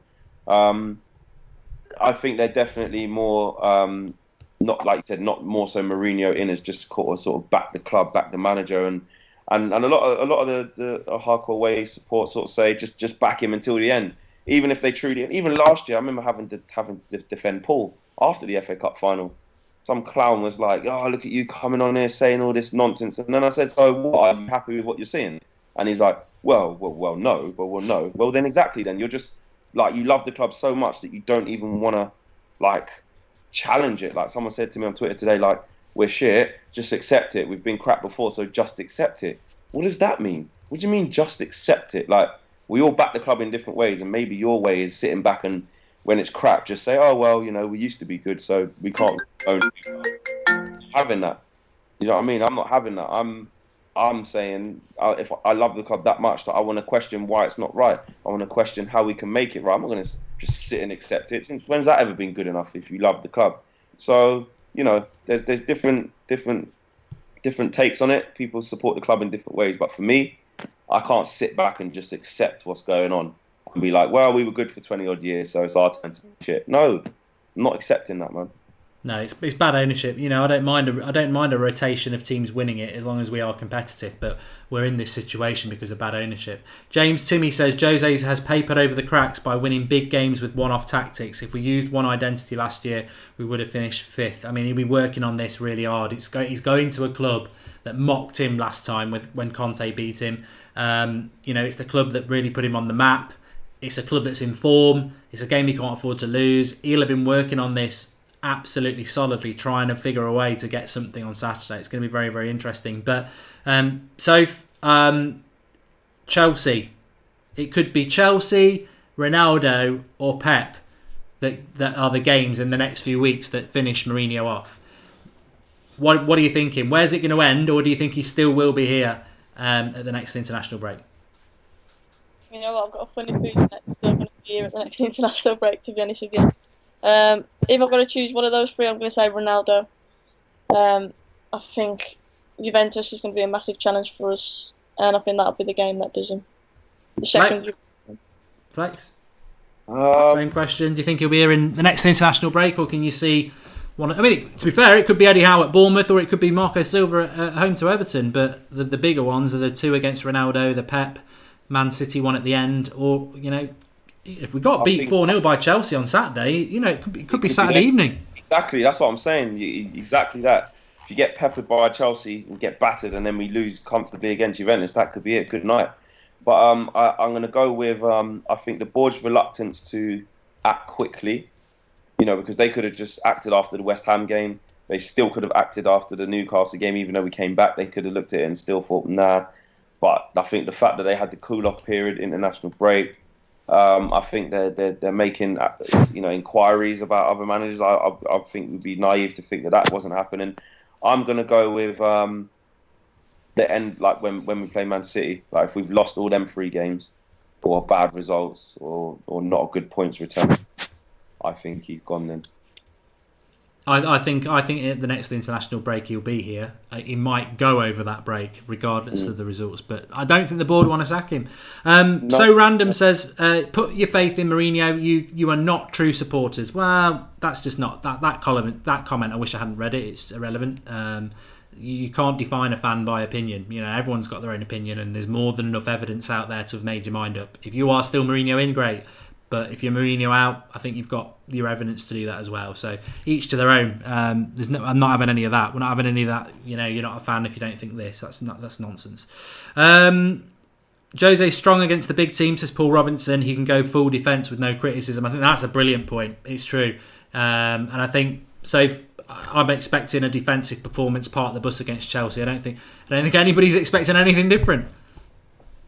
Speaker 3: I think they're definitely more, not like you said, not more so Mourinho in as just sort of back the club, back the manager, and a lot of the hardcore way support sort of say just back him until the end. Even if they truly, even last year, I remember having to defend Paul after the FA Cup final. Some clown was like, "Oh, look at you coming on here saying all this nonsense," and then I said, "So what? Are you happy with what you're seeing?" And he's like, "Well, no, no. Well, then exactly. Then you're just like, you love the club so much that you don't even want to like challenge it." Like someone said to me on Twitter today, like, "We're shit, just accept it. We've been crap before, so just accept it." What does that mean? What do you mean, just accept it? Like, we all back the club in different ways, and maybe your way is sitting back and when it's crap, just say, "Oh well, you know, we used to be good, so we can't own having that." You know what I mean? I'm not having that. I'm saying if I love the club that much, that I want to question why it's not right. I want to question how we can make it right. I'm not going to just sit and accept it. Since when's that ever been good enough? If you love the club, so you know, there's different takes on it. People support the club in different ways, but for me, I can't sit back and just accept what's going on and be like, "Well, we were good for 20 odd years, so it's our turn to be shit." No, I'm not accepting that, man.
Speaker 1: No, it's bad ownership. You know, I don't mind a rotation of teams winning it as long as we are competitive. But we're in this situation because of bad ownership. James Timmy says Jose has papered over the cracks by winning big games with one-off tactics. If we used one identity last year, we would have finished fifth. I mean, he'll be working on this really hard. He's going to a club that mocked him last time when Conte beat him. You know, it's the club that really put him on the map. It's a club that's in form. It's a game he can't afford to lose. He'll have been working on this absolutely solidly, trying to figure a way to get something on Saturday. It's going to be very, very interesting. But Chelsea, it could be Chelsea, Ronaldo, or Pep that are the games in the next few weeks that finish Mourinho off. What are you thinking? Where's it going to end, or do you think he still will be here at the next international break?
Speaker 2: You know what? I've got a funny feeling that he's still going to be here at the next international break, to be honest with you. If I've got to choose one of those three, I'm going to say Ronaldo. I think Juventus is going to be a massive challenge for us, and I think that'll be the game that does him. The second.
Speaker 1: Flex? Same question. Do you think he'll be here in the next international break, or can you see one? I mean, to be fair, it could be Eddie Howe at Bournemouth, or it could be Marco Silva at home to Everton, but the bigger ones are the two against Ronaldo, the Pep, Man City one at the end, or, you know, if we got beat 4-0 by Chelsea on Saturday, you know, it could be Saturday evening.
Speaker 3: Exactly, that's what I'm saying. Exactly that. If you get peppered by Chelsea and get battered, and then we lose comfortably against Juventus, that could be it. Good night. But I'm going to go with I think the board's reluctance to act quickly. You know, because they could have just acted after the West Ham game. They still could have acted after the Newcastle game, even though we came back. They could have looked at it and still thought, nah. But I think the fact that they had the cool-off period, international break. I think they're making, you know, inquiries about other managers. I think we'd be naive to think that wasn't happening. I'm going to go with the end, like when we play Man City. Like if we've lost all them 3 games, or bad results, or not a good points return, I think he's gone then.
Speaker 1: I think at the next international break he'll be here. He might go over that break regardless of the results, but I don't think the board want to sack him. No. So Random says, put your faith in Mourinho. You are not true supporters. Well, that's just not that comment. I wish I hadn't read it. It's irrelevant. You can't define a fan by opinion. You know, everyone's got their own opinion, and there's more than enough evidence out there to have made your mind up. If you are still Mourinho in, great. But if you're Mourinho out, I think you've got your evidence to do that as well. So each to their own. I'm not having any of that. We're not having any of that. You know, you're not a fan if you don't think this. That's nonsense. Jose's strong against the big team, says Paul Robinson. He can go full defence with no criticism. I think that's a brilliant point. It's true. And I think so. I'm expecting a defensive performance, part of the bus against Chelsea. I don't think anybody's expecting anything different.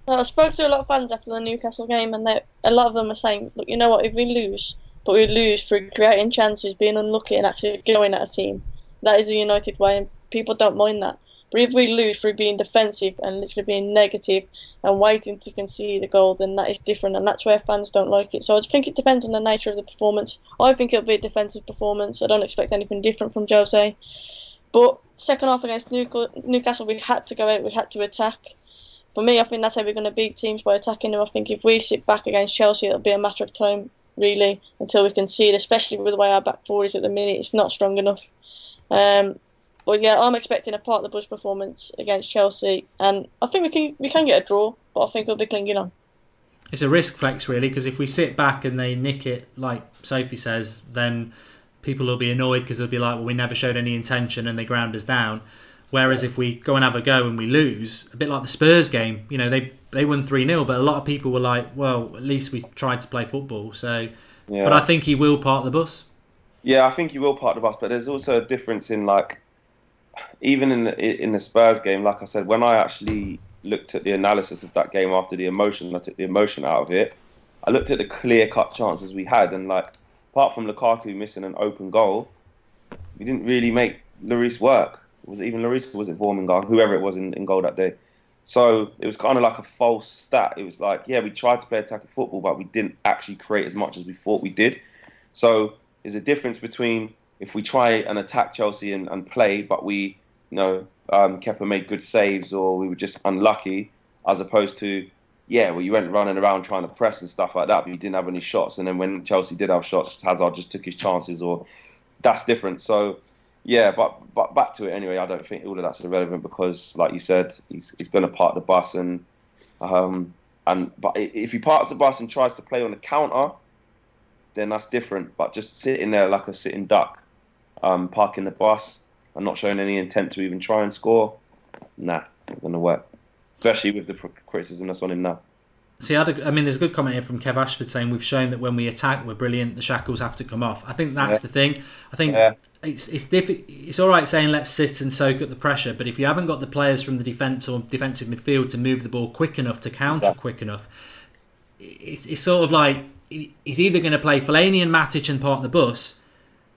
Speaker 2: I spoke to a lot of fans after the Newcastle game, and a lot of them are saying, look, you know what, if we lose, but we lose through creating chances, being unlucky, and actually going at a team, that is the United way, and people don't mind that. But if we lose through being defensive and literally being negative and waiting to concede a goal, then that is different, and that's where fans don't like it. So I think it depends on the nature of the performance. I think it'll be a defensive performance. I don't expect anything different from Jose. But second half against Newcastle, we had to go out, we had to attack. For me, I think that's how we're going to beat teams, by attacking them. I think if we sit back against Chelsea, it'll be a matter of time, really, until we concede, especially with the way our back four is at the minute. It's not strong enough. But yeah, I'm expecting a part of the bus performance against Chelsea, and I think we can get a draw, but I think we'll be clinging on.
Speaker 1: It's a risk flex, really, because if we sit back and they nick it, like Sophie says, then people will be annoyed because they'll be like, well, we never showed any intention and they ground us down. Whereas if we go and have a go and we lose, a bit like the Spurs game, you know, they won 3-0, but a lot of people were like, well, at least we tried to play football. So, yeah. But I think he will park the bus.
Speaker 3: Yeah, I think he will park the bus, but there's also a difference in, like, even in the Spurs game, like I said, when I actually looked at the analysis of that game after the emotion, I took the emotion out of it. I looked at the clear-cut chances we had, and, like, apart from Lukaku missing an open goal, we didn't really make Lloris work. Was it even Lloris or was it Vormingar, whoever it was in goal that day? So it was kind of like a false stat. It was like, yeah, we tried to play attacking football, but we didn't actually create as much as we thought we did. So there's a difference between if we try and attack Chelsea and play, but we, Kepa made good saves or we were just unlucky, as opposed to, yeah, well, you went running around trying to press and stuff like that, but you didn't have any shots. And then when Chelsea did have shots, Hazard just took his chances, or that's different. So, yeah, but back to it anyway. I don't think all of that's irrelevant because, like you said, he's going to park the bus but if he parks the bus and tries to play on the counter, then that's different. But just sitting there like a sitting duck, parking the bus and not showing any intent to even try and score, nah, not going to work. Especially with the criticism that's on him now.
Speaker 1: See, there's a good comment here from Kev Ashford saying we've shown that when we attack, we're brilliant. The shackles have to come off. I think that's the thing. I think it's all right saying let's sit and soak up the pressure, but if you haven't got the players from the defence or defensive midfield to move the ball quick enough to counter quick enough, it's sort of like he's either going to play Fellaini and Matic and park the bus,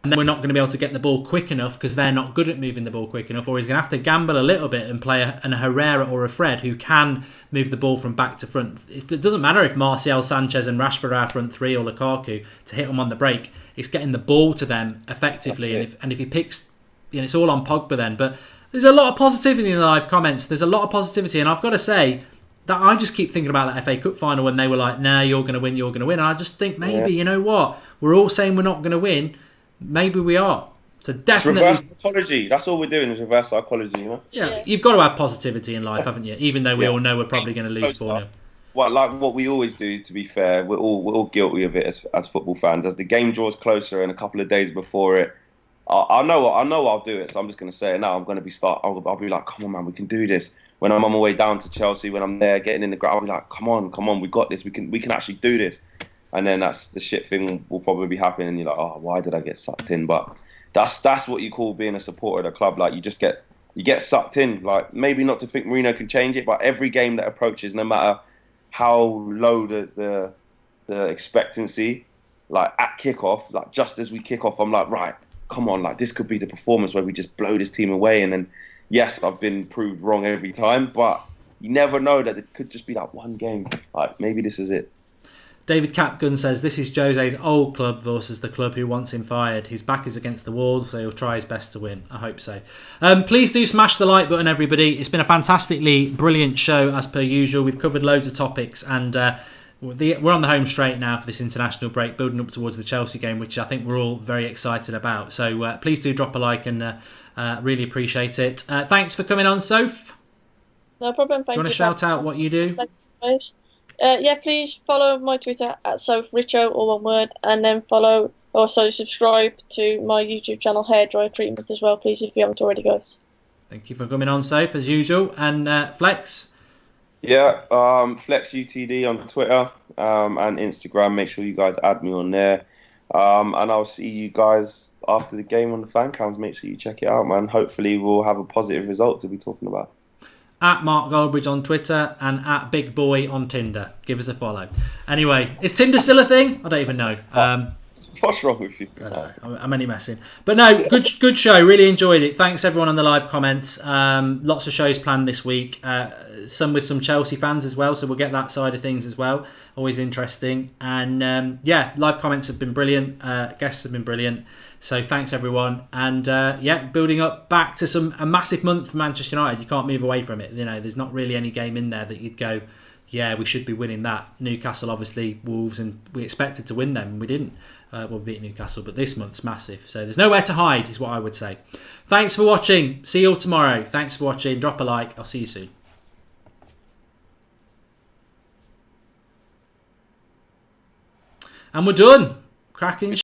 Speaker 1: and then we're not going to be able to get the ball quick enough because they're not good at moving the ball quick enough, or he's going to have to gamble a little bit and play a Herrera or a Fred who can move the ball from back to front. It doesn't matter if Martial, Sanchez and Rashford are front three or Lukaku to hit them on the break. It's getting the ball to them effectively, and if he picks, it's all on Pogba then. But there's a lot of positivity in the live comments. There's a lot of positivity, and I've got to say that I just keep thinking about that FA Cup final when they were like, nah, you're going to win, you're going to win. And I just think maybe, you know what? We're all saying we're not going to win. Maybe we are. So definitely.
Speaker 3: It's reverse psychology. That's all we're doing is reverse psychology,
Speaker 1: Yeah, you've got to have positivity in life, haven't you? Even though we all know we're probably going to lose 4-0.
Speaker 3: Well, like what we always do, to be fair, we're all guilty of it as football fans. As the game draws closer and a couple of days before it, I know I'll do it. So I'm just going to say it now. I'm going to be I'll be like, come on, man, we can do this. When I'm on my way down to Chelsea, when I'm there getting in the ground, I'll be like, come on, we got this. We can actually do this. And then that's the shit thing will probably be happening, and you're like, oh, why did I get sucked in? But that's what you call being a supporter of the club. Like you get sucked in. Like maybe not to think Mourinho can change it, but every game that approaches, no matter how low the expectancy, like at kickoff, like just as we kick off, I'm like, right, come on, like this could be the performance where we just blow this team away. And then yes, I've been proved wrong every time, but you never know that it could just be that one game. Like maybe this is it.
Speaker 1: David Capgun says this is Jose's old club versus the club who wants him fired. His back is against the wall, so he'll try his best to win. I hope so. Please do smash the like button, everybody. It's been a fantastically brilliant show as per usual. We've covered loads of topics, and we're on the home straight now for this international break, building up towards the Chelsea game, which I think we're all very excited about. So please do drop a like and really appreciate it. Thanks for coming on, Soph.
Speaker 2: No problem. Thank you.
Speaker 1: Want to shout out what you do?
Speaker 2: Please follow my Twitter at SophRicho, all one word, and then subscribe to my YouTube channel, Hairdryer Treatment, as well, please, if you haven't already, guys.
Speaker 1: Thank you for coming on, Soph, as usual. And Flex?
Speaker 3: Yeah, Flex UTD on Twitter and Instagram. Make sure you guys add me on there. And I'll see you guys after the game on the fan cams. Make sure you check it out, man. Hopefully we'll have a positive result to be talking about.
Speaker 1: at Mark Goldbridge on Twitter, and at Big Boy on Tinder. Give us a follow. Anyway, is Tinder still a thing? I don't even know.
Speaker 3: What's wrong with you?
Speaker 1: I don't know. I'm only messing. But no, good show. Really enjoyed it. Thanks everyone on the live comments. Lots of shows planned this week. Some with some Chelsea fans as well. So we'll get that side of things as well. Always interesting. And live comments have been brilliant. Guests have been brilliant. So thanks everyone. And building up back to a massive month for Manchester United. You can't move away from it. You know, there's not really any game in there that you'd go, yeah, we should be winning that. Newcastle, obviously, Wolves, and we expected to win them, and we didn't. We beat Newcastle, but this month's massive. So there's nowhere to hide, is what I would say. Thanks for watching. See you all tomorrow. Thanks for watching. Drop a like. I'll see you soon. And we're done. Cracking